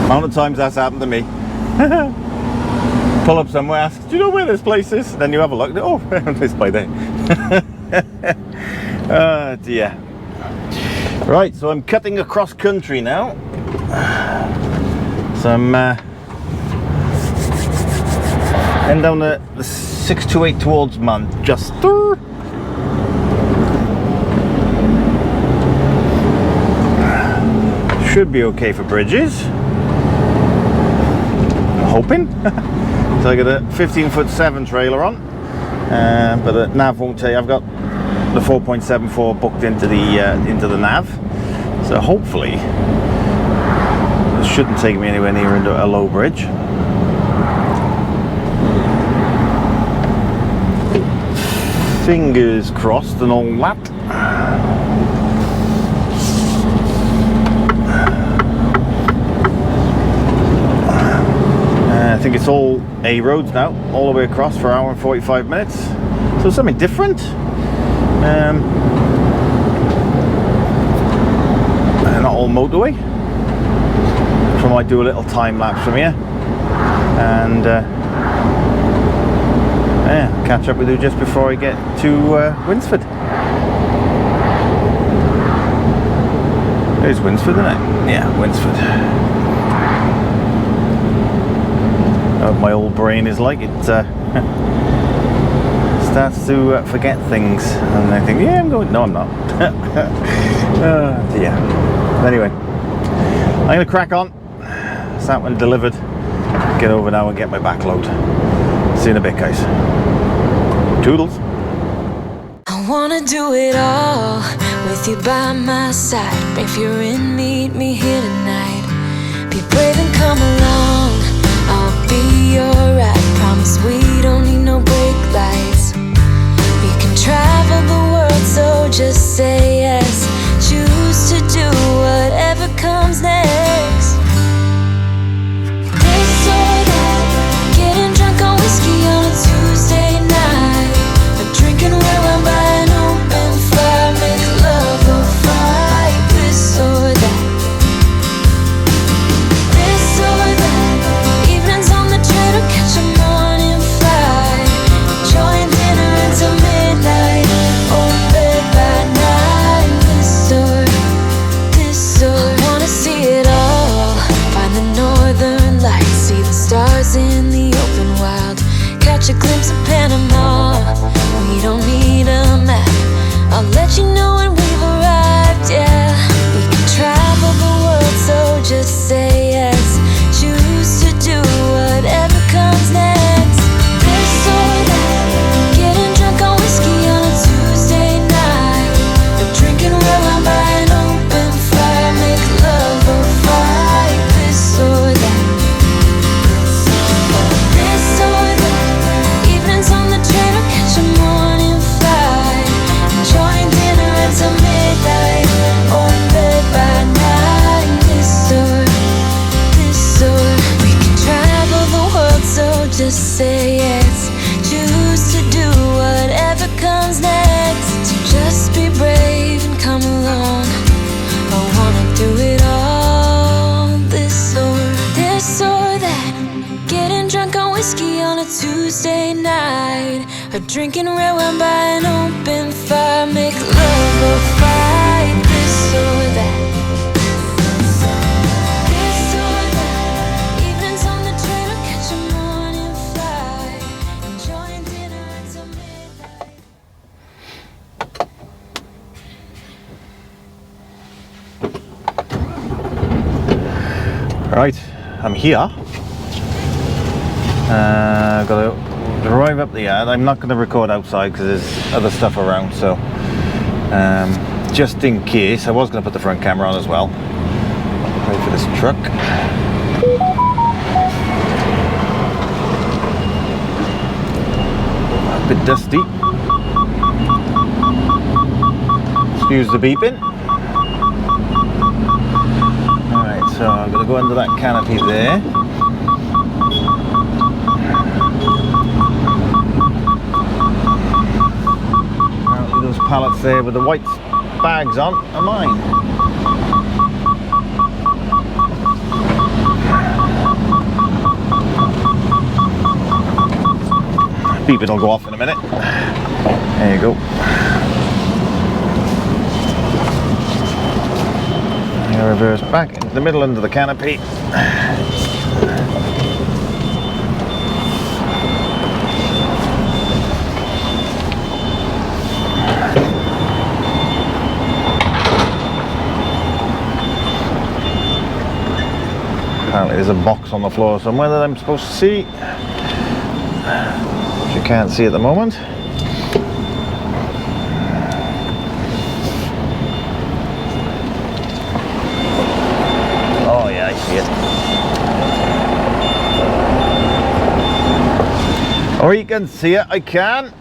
Amount of times that's happened to me. Pull up somewhere, ask, do you know where this place is? Then you have a look, oh, it's by there. Oh dear. Right, so I'm cutting across country now. So I'm heading down the 628 towards Manchester. Should be okay for bridges. Hoping. So I got a 15'7" trailer on, but the nav won't tell you. I've got the 4.74 booked into the nav, so hopefully it shouldn't take me anywhere near into a low bridge. Fingers crossed and all that. I think it's all A roads now, all the way across for an hour and 45 minutes. So something different. Not all motorway. So I might do a little time lapse from here. And yeah, catch up with you just before I get to Winsford. There's Winsford, isn't it? Yeah, Winsford. My old brain is like it starts to forget things, and I think, yeah, I'm going. No, I'm not. Yeah. Anyway, I'm gonna crack on. It's that one delivered. Get over now and get my back load. See you in a bit, guys. Toodles. I wanna do it all with you by my side. If you're in, meet me here tonight. Be brave and come along. I'll be alright. Promise we don't need no brake lights. We can travel the world, so just say yes. Choose to do whatever comes next. This or that, getting drunk on whiskey on a Tuesday night, or drinking red wine by an open fire, make love or fight. This or that. This or that, evenings on the train or catch a morning flight, enjoying dinner until midnight, or bed by night. This or I wanna see it all. Find the northern lights, see the stars in the open wild, catch a glimpse of Panama. We don't need a map, I'll let you know when we've arrived. Yeah, we can travel the world, so just say yes. Choose to do whatever comes next. This or that, getting drunk on whiskey on a Tuesday night, or drinking red wine by an open fire, make love or fight. This or that. This or that, evenings on the train or catch a morning flight, enjoying dinner until midnight, or in bed by night. This or we can travel the world, so just say yes. Choose to do whatever comes next. So just be brave and come along. I wanna do it all. This or that, getting drunk on whiskey on a Tuesday night, or drinking red wine by an open fire, make love or fight. This or that. Right, I'm here. I've got to drive up the yard. I'm not going to record outside because there's other stuff around, so just in case, I was going to put the front camera on as well. Wait for this truck. A bit dusty. Excuse the beeping. Alright, so I'm going to go under that canopy there. Apparently those pallets there with the white bags on are mine. Beeping will go off in a minute. There you go. Reverse back into the middle under the canopy. Apparently there's a box on the floor somewhere that I'm supposed to see, which you can't see at the moment. Or you can see it, I can.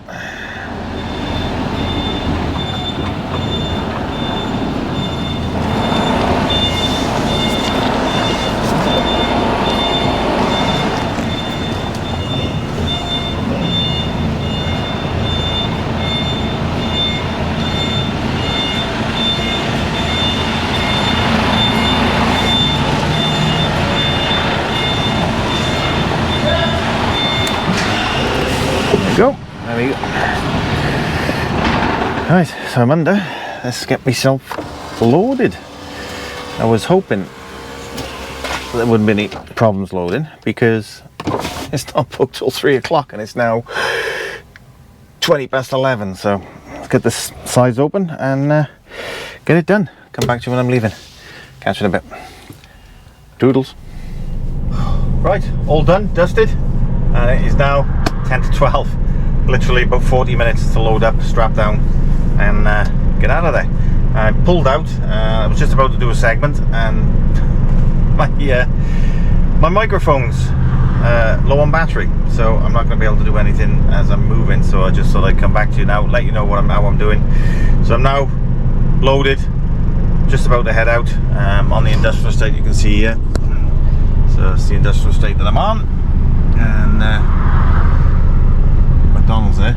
Go. There we go. Right, so I'm under. Let's get myself loaded. I was hoping there wouldn't be any problems loading because it's not booked till 3 o'clock and it's now 20 past 11. So let's get this sides open and get it done. Come back to you when I'm leaving. Catch you in a bit. Doodles. Right, all done, dusted. And it is now 10 to 12. Literally about 40 minutes to load up, strap down and get out of there. I pulled out. I was just about to do a segment and my microphone's low on battery, so I'm not going to be able to do anything as I'm moving, so I just thought I'd come back to you now, let you know how I'm doing. So I'm now loaded, just about to head out on the industrial estate. You can see here, so it's the industrial estate that I'm on, and McDonald's there.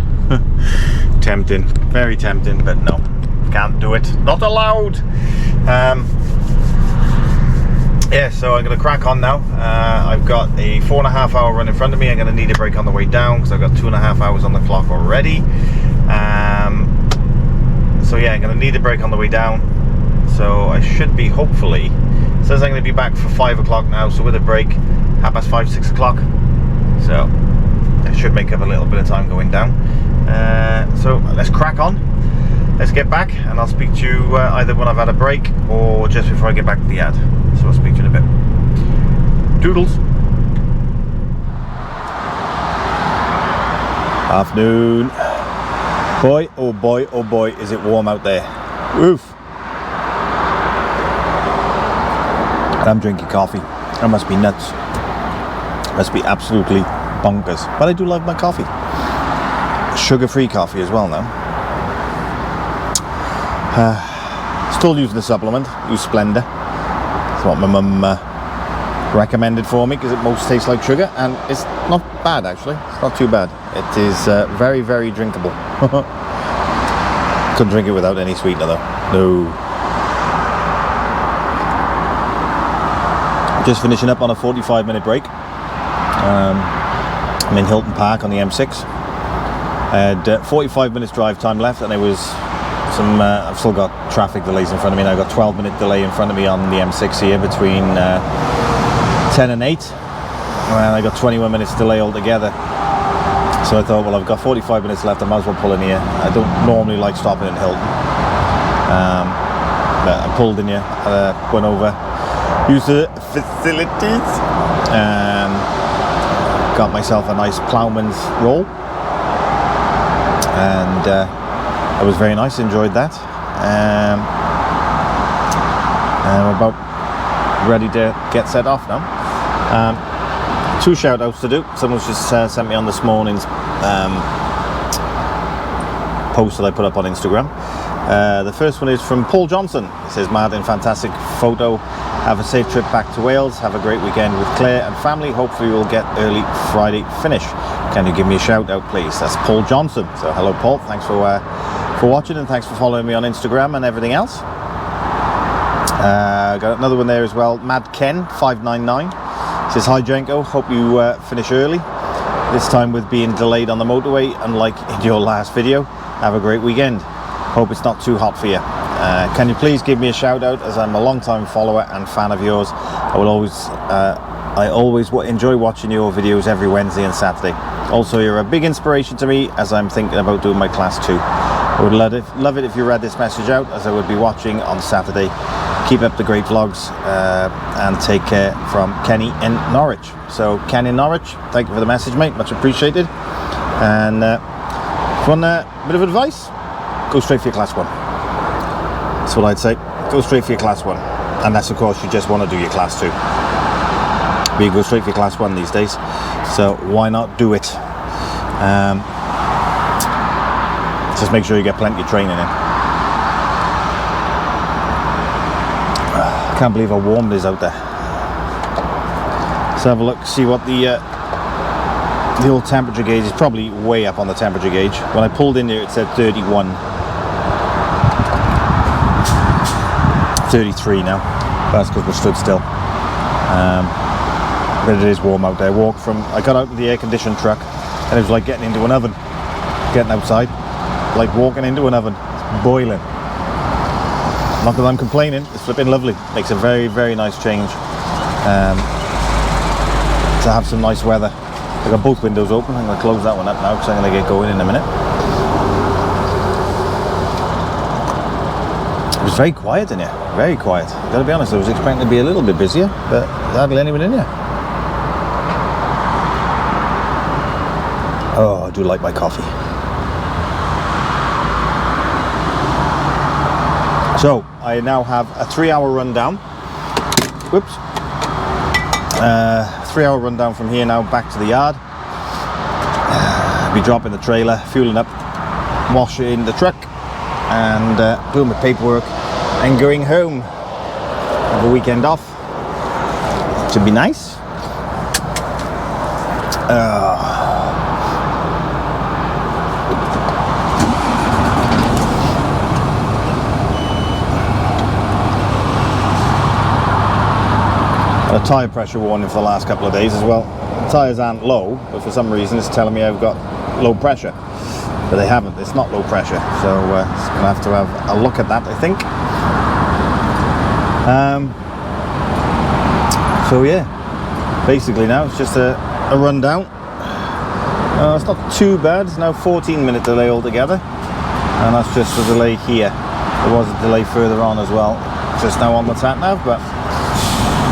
Tempting, very tempting, but no, can't do it, not allowed. Yeah, so I'm going to crack on now. I've got a 4.5 hour run in front of me. I'm going to need a break on the way down because I've got 2.5 hours on the clock already. So yeah, I'm going to need a break on the way down, so I should be, hopefully, it says I'm going to be back for 5 o'clock now, so with a break 5:30, 6 o'clock, so I should make up a little bit of time going down. So let's crack on, let's get back, and I'll speak to you either when I've had a break or just before I get back to the yard. So I'll speak to you in a bit. Doodles. Afternoon. Boy, oh boy, is it warm out there. Oof. And I'm drinking coffee. I must be nuts. Must be absolutely bonkers. But I do love my coffee. Sugar-free coffee as well now. Still using the supplement. Use Splenda. That's what my mum recommended for me because it most tastes like sugar, and it's not bad actually. It's not too bad. It is very, very drinkable. Couldn't drink it without any sweetener though. No. Just finishing up on a 45-minute break. I'm in Hilton Park on the M6. I had 45 minutes drive time left, and there was some I've still got traffic delays in front of me, and I've got 12-minute delay in front of me on the M6 here between 10 and 8, and I got 21 minutes delay altogether. So I thought, well, I've got 45 minutes left, I might as well pull in here. I don't normally like stopping in Hilton, but I pulled in here, went over, use the facilities. Got myself a nice ploughman's roll, and it was very nice. Enjoyed that. I'm about ready to get set off now. 2 shout outs to do. Someone's just sent me on this morning's post that I put up on Instagram. The first one is from Paul Johnson. He says, Martin, fantastic photo. Have a safe trip back to Wales. Have a great weekend with Claire and family. Hopefully we'll get early Friday finish. Can you give me a shout out, please? That's Paul Johnson. So hello, Paul. Thanks for watching, and thanks for following me on Instagram and everything else. Got another one there as well. Mad Ken 599 says, hi Jenko, hope you finish early. This time with being delayed on the motorway, unlike in your last video. Have a great weekend. Hope it's not too hot for you. Can you please give me a shout out, as I'm a long time follower and fan of yours. I always enjoy watching your videos every Wednesday and Saturday. Also, you're a big inspiration to me as I'm thinking about doing my class 2. I would love it if you read this message out, as I would be watching on Saturday. Keep up the great vlogs, and take care, from Kenny in Norwich. So Kenny in Norwich, thank you for the message, mate, much appreciated. And one bit of advice, go straight for your class 1. That's what I'd say. Go straight for your class 1, unless of course you just want to do your class 2. But you go straight for your class 1 these days, so why not do it? Just make sure you get plenty of training in. Can't believe how warm it is out there. Let's have a look, see what the old temperature gauge is. Probably way up on the temperature gauge. When I pulled in here it said 31. 33 now. That's because we're stood still. But it is warm out there. I got out of the air-conditioned truck and it was like getting into an oven. Getting outside, like walking into an oven. It's boiling. Not that I'm complaining, it's flipping lovely. Makes a very, very nice change to have some nice weather. I've got both windows open. I'm going to close that one up now because I'm going to get going in a minute. It was very quiet in here, very quiet. I've got to be honest, I was expecting to be a little bit busier, but hardly anyone in here. Oh, I do like my coffee. So, I now have a 3-hour rundown. Whoops. 3-hour rundown from here now back to the yard. Be dropping the trailer, fueling up, washing the truck, and doing my paperwork and going home. Have a weekend off. Should be nice. A tyre pressure warning for the last couple of days as well. The tyres aren't low, but for some reason it's telling me I've got low pressure. But they haven't, it's not low pressure. So it's going to have a look at that, I think. So yeah, basically now it's just a rundown. It's not too bad, it's now 14-minute delay altogether. And that's just a delay here. There was a delay further on as well, just now on the sat nav, but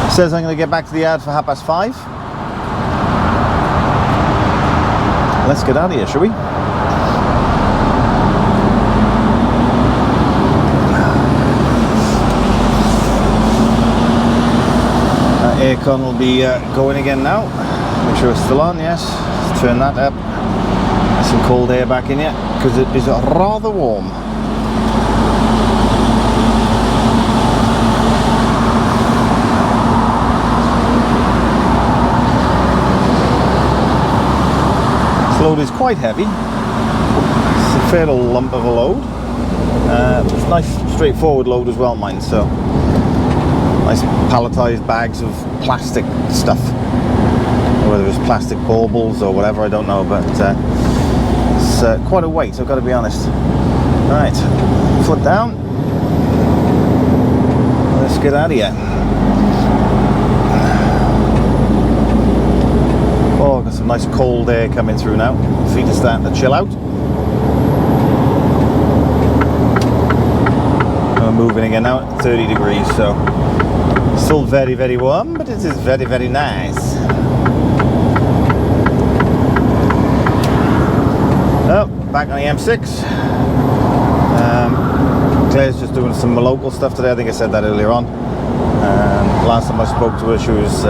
it says I'm going to get back to the yard for 5:30. Let's get out of here, shall we? That aircon will be going again now. Make sure it's still on, yes. Let's turn that up. Get some cold air back in here, because it is rather warm. Load is quite heavy. It's a fair old lump of a load. It's a nice straightforward load as well, mine, so nice palletized bags of plastic stuff, whether it's plastic baubles or whatever, I don't know, but it's quite a weight, I've got to be honest. Alright, foot down, let's get out of here. Oh, got some nice cold air coming through now. Feet are starting to chill out. We're moving again now at 30 degrees, so Still very, very warm, but it is very, very nice. Oh, back on the M6. Claire's just doing some local stuff today. I think I said that earlier on. Last time I spoke to her, she was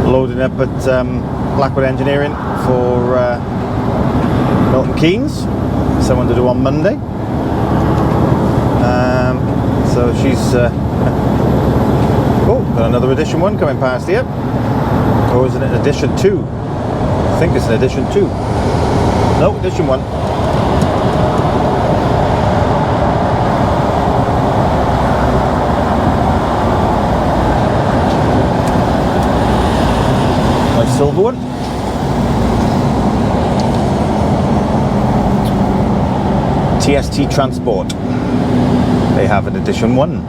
loading up at Blackwood Engineering for Milton Keynes, someone to do on Monday. So she's oh, got another edition 1 coming past here. Or is it an edition 2? I think it's an edition 2. No, edition 1. Nice silver one. TST Transport. They have an edition 1.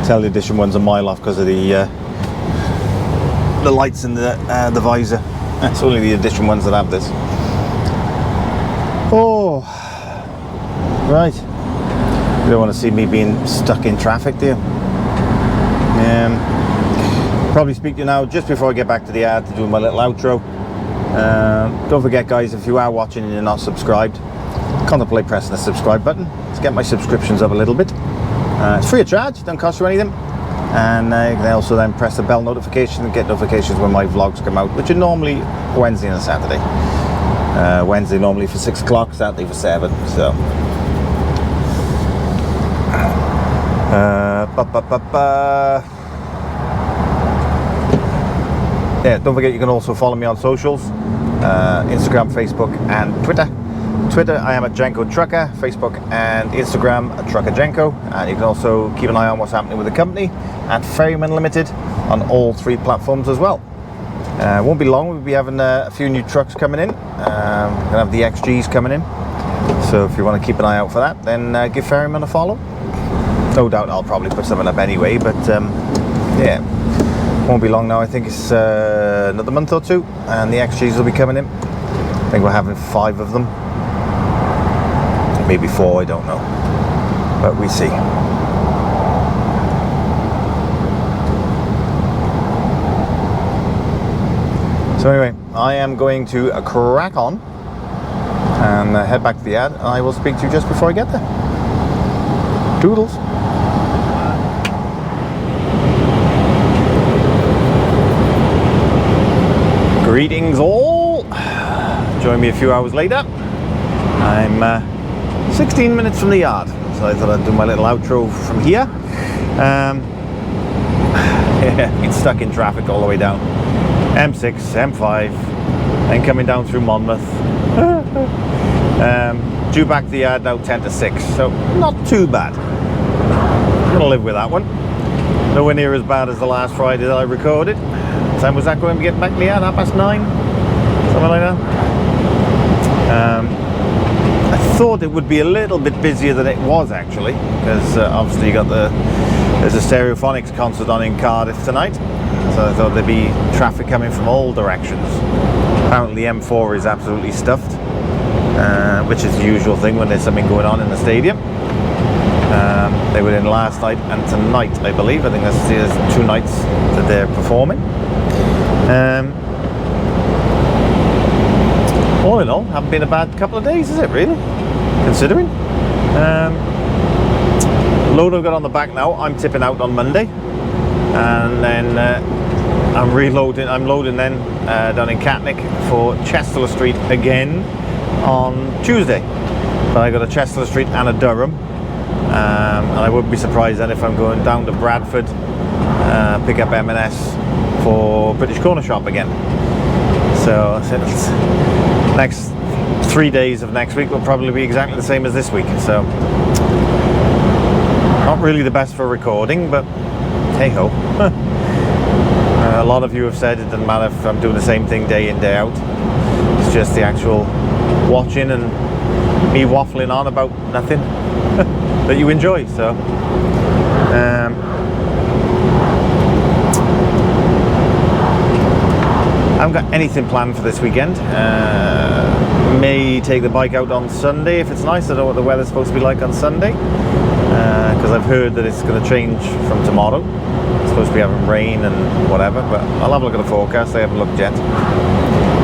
Tell the edition 1's a mile off because of the lights in the visor. It's only the edition 1s that have this. Oh, right. You don't want to see me being stuck in traffic, do you? Probably speak to you now just before I get back to the ad to do my little outro. Don't forget, guys, if you are watching and you're not subscribed, contemplate pressing the subscribe button to get my subscriptions up a little bit. It's free of charge, don't cost you anything, and you can also then press the bell notification and get notifications when my vlogs come out, which are normally Wednesday and Saturday. Wednesday normally for 6 o'clock, Saturday for 7. So yeah, don't forget you can also follow me on socials, Instagram, Facebook and Twitter. Twitter, I am at Jenko Trucker. Facebook and Instagram at Trucker Jenko. And you can also keep an eye on what's happening with the company at Ferryman Limited on all 3 platforms as well. Won't be long, we'll be having a few new trucks coming in. Gonna have the XGs coming in. So if you want to keep an eye out for that, then give Ferryman a follow. No doubt I'll probably put something up anyway, but yeah, won't be long now. I think it's another month or 2 and the XGs will be coming in. I think we're having 5 of them. Maybe 4, I don't know, but we see. So anyway, I am going to crack on and head back to the ad, and I will speak to you just before I get there. Toodles. Greetings all. Join me a few hours later. I'm 16 minutes from the yard, so I thought I'd do my little outro from here. Yeah, been stuck in traffic all the way down M6, M5, and coming down through Monmouth. Due back to the yard now 10 to 6, so not too bad. I'm gonna live with that one. Nowhere near as bad as the last Friday that I recorded. What time was that going to get back to the yard? 9:30? Something like that. I thought it would be a little bit busier than it was actually, because obviously you got there's a Stereophonics concert on in Cardiff tonight, so I thought there'd be traffic coming from all directions. Apparently M4 is absolutely stuffed, which is the usual thing when there's something going on in the stadium. They were in last night and tonight, I believe. I think there's 2 nights that they're performing. All in all, haven't been a bad couple of days, is it really? Considering. Load I've got on the back now. I'm tipping out on Monday, and then I'm loading then down in Catnick for Chester Street again on Tuesday. But I got a Chester Street and a Durham, and I wouldn't be surprised then if I'm going down to Bradford, pick up M&S for British Corner Shop again. So next 3 days of next week will probably be exactly the same as this week. So not really the best for recording, but hey ho. A lot of you have said it doesn't matter if I'm doing the same thing day in, day out. It's just the actual watching and me waffling on about nothing that you enjoy. So haven't got anything planned for this weekend. May take the bike out on Sunday if it's nice. I don't know what the weather's supposed to be like on Sunday, because I've heard that it's going to change from tomorrow. It's supposed to be having rain and whatever, but I'll have a look at the forecast. I haven't looked yet.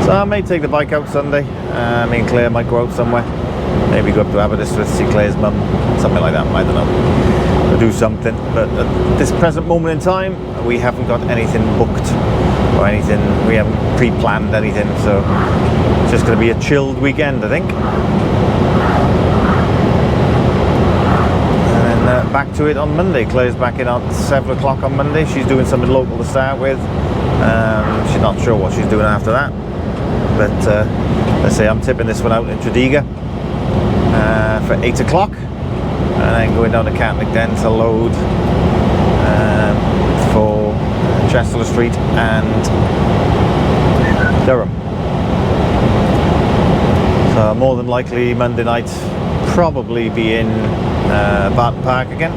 So I may take the bike out Sunday. Me and Claire might go out somewhere. Maybe go up to Aberystwyth, see Claire's mum, something like that. I don't know. Or do something. But at this present moment in time, we haven't got anything booked or anything. We haven't pre-planned anything. So it's just going to be a chilled weekend, I think. And then back to it on Monday. Claire's back in at 7 o'clock on Monday. She's doing something local to start with. She's not sure what she's doing after that. But let's say I'm tipping this one out in Tredegar for 8 o'clock, and then going down to Catterick then to load for Chester Street and Durham. So more than likely Monday night probably be in Barton Park again.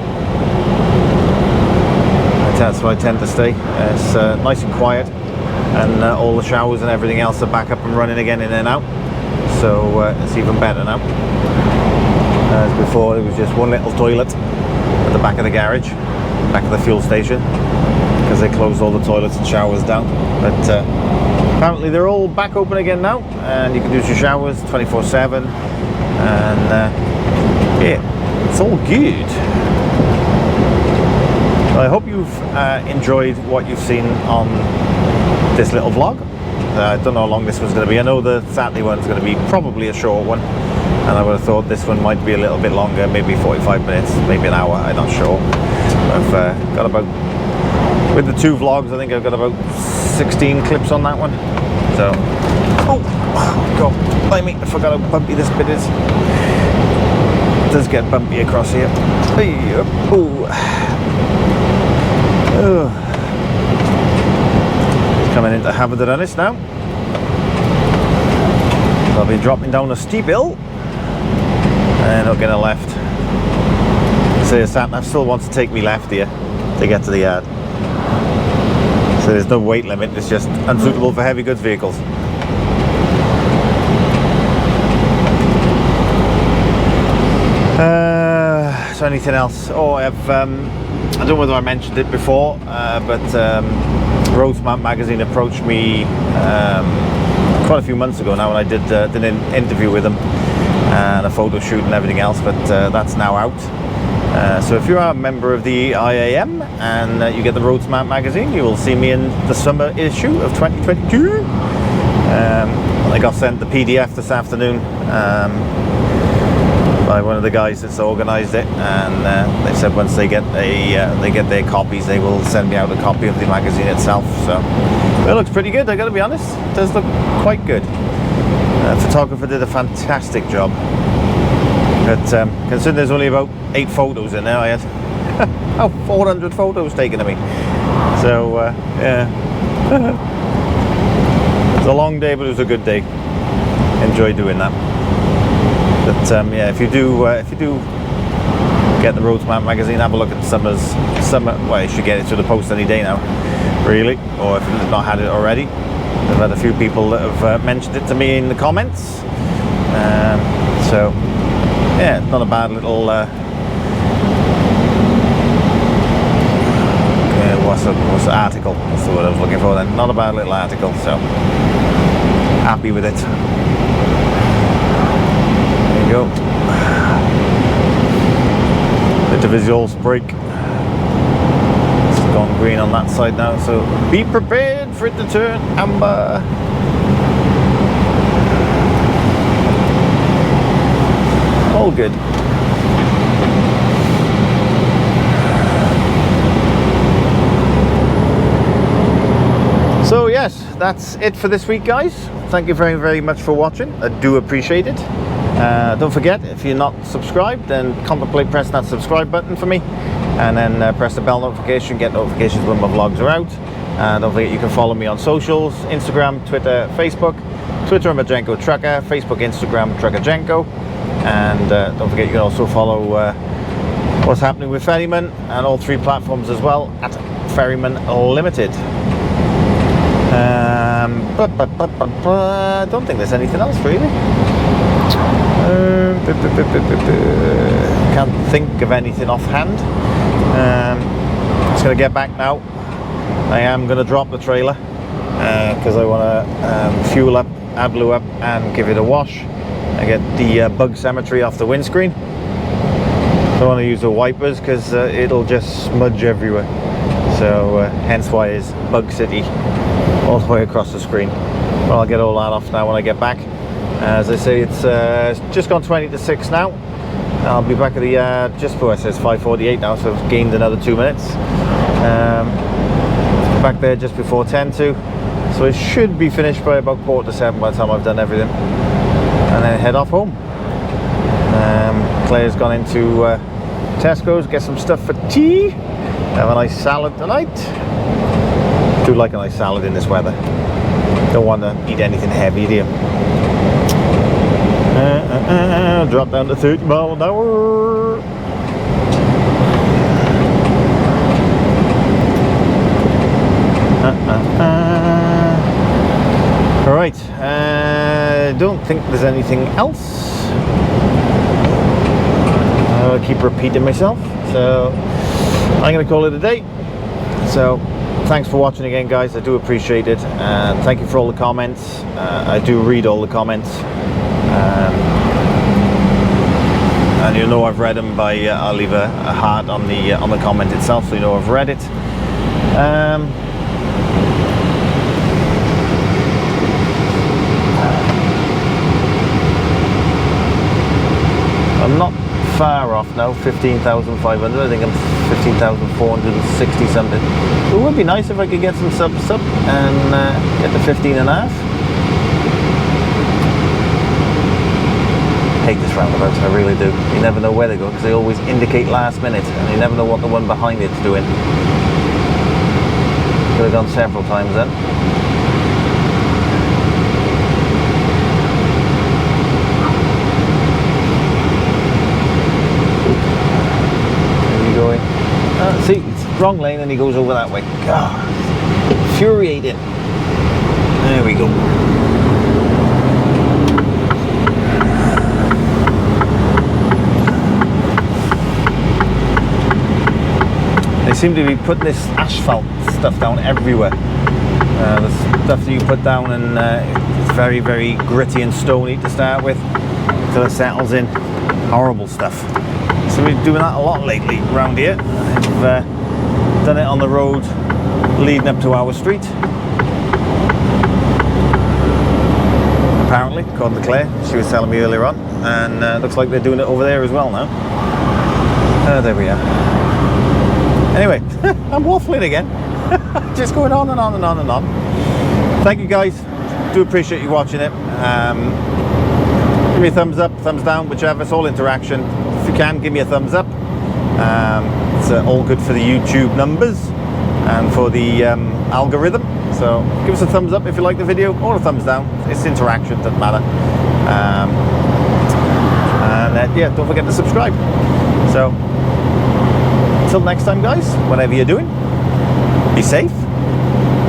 That's where I tend to stay. It's nice and quiet, and all the showers and everything else are back up and running again in and out, so it's even better now. As before, it was just one little toilet at the back of the garage, back of the fuel station, because they closed all the toilets and showers down. But apparently they're all back open again now, and you can use your showers 24/7, and yeah, it's all good. I hope you've enjoyed what you've seen on this little vlog. I don't know how long this one's going to be. I know the Saturday one's going to be probably a short one, and I would have thought this one might be a little bit longer, maybe 45 minutes, maybe an hour, I'm not sure. I've got about, with the two vlogs, I think I've got about 16 clips on that one. So, oh God, blimey, I forgot how bumpy this bit is. It does get bumpy across here. Coming into Haverford now. I'll be dropping down a steep hill and not getting a left. So the sat-nav still wants to take me left here to get to the yard. So there's no weight limit, it's just unsuitable for heavy goods vehicles. So anything else? Oh, I don't know whether I mentioned it before, but Roadsmart magazine approached me quite a few months ago now, and I did an interview with them and a photo shoot and everything else, but that's now out. So if you are a member of the IAM and you get the Roadsmart magazine, you will see me in the summer issue of 2022. I got sent the PDF this afternoon by one of the guys that's organised it, and they said once they get their copies, they will send me out a copy of the magazine itself. So it looks pretty good, I gotta be honest. It does look quite good. The photographer did a fantastic job, but considering there's only about 8 photos in there, I had 400 photos taken of me. So yeah, it's a long day, but it was a good day. Enjoyed doing that. But yeah, if you do get the Roadsmart magazine, have a look at summer. Well, you should get it through the post any day now, really. Or if you've not had it already, I've had a few people that have mentioned it to me in the comments. So yeah, it's not a bad little. What's the article? That's the word I was looking for. Then, not a bad little article. So happy with it. Go. Bit of exhaust brake. It's gone green on that side now, so be prepared for it to turn amber. All good. So yes, that's it for this week, guys. Thank you very, very much for watching. I do appreciate it. Don't forget, if you're not subscribed, then contemplate pressing that subscribe button for me, and then press the bell notification, get notifications when my vlogs are out. And don't forget, you can follow me on socials: Instagram, Twitter, Facebook. Twitter, I'm a Jenko Trucker. Facebook, Instagram, Trucker Jenko. And don't forget, you can also follow what's happening with Ferryman, and all 3 platforms as well, at Ferryman Limited. I don't think there's anything else really. Can't think of anything offhand. Just going to get back now. I am going to drop the trailer because I want to fuel up, AdBlue up, and give it a wash. I get the bug cemetery off the windscreen. I don't want to use the wipers because it'll just smudge everywhere. So hence why it's Bug City all the way across the screen. But I'll get all that off now when I get back. As I say, it's just gone 20 to 6 now. I'll be back at the just before it says 5:48 now, so I've gained another 2 minutes. Back there just before 10 to, so it should be finished by about 6:45 by the time I've done everything, and then head off home. Claire's gone into Tesco's, get some stuff for tea, have a nice salad tonight. Do like a nice salad in this weather. Don't want to eat anything heavy, do you? Drop down to 30 miles an hour. Alright, I don't think there's anything else. I'll keep repeating myself, so I'm going to call it a day. So thanks for watching again, guys. I do appreciate it, and thank you for all the comments. I do read all the comments, and you know I've read them by I'll leave a heart on the comment itself, so you know I've read it. I'm not far off now, 15,500. I think I'm 15,460 something. It would be nice if I could get some subs up and get the 15.5. Hate this roundabout, I really do. You never know where they go because they always indicate last minute, and you never know what the one behind it's doing. Could have gone several times then. Going. See, it's wrong lane and he goes over that way. God, infuriating. There we go. They seem to be putting this asphalt stuff down everywhere. The stuff that you put down, and it's very, very gritty and stony to start with until it settles in. Horrible stuff. So we're doing that a lot lately around here. I've done it on the road leading up to our street. Apparently, according to Claire, she was telling me earlier on, and looks like they're doing it over there as well now. There we are. Anyway, I'm waffling again. Just going on and on and on and on. Thank you guys. Do appreciate you watching it. Give me a thumbs up, thumbs down, whichever. It's all interaction. If you can, give me a thumbs up. It's all good for the YouTube numbers and for the algorithm. So give us a thumbs up if you like the video, or a thumbs down. It's interaction, doesn't matter. And yeah, don't forget to subscribe. So until next time, guys, whatever you're doing, be safe,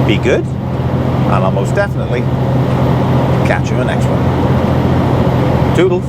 be good, and I'll most definitely catch you in the next one. Toodles.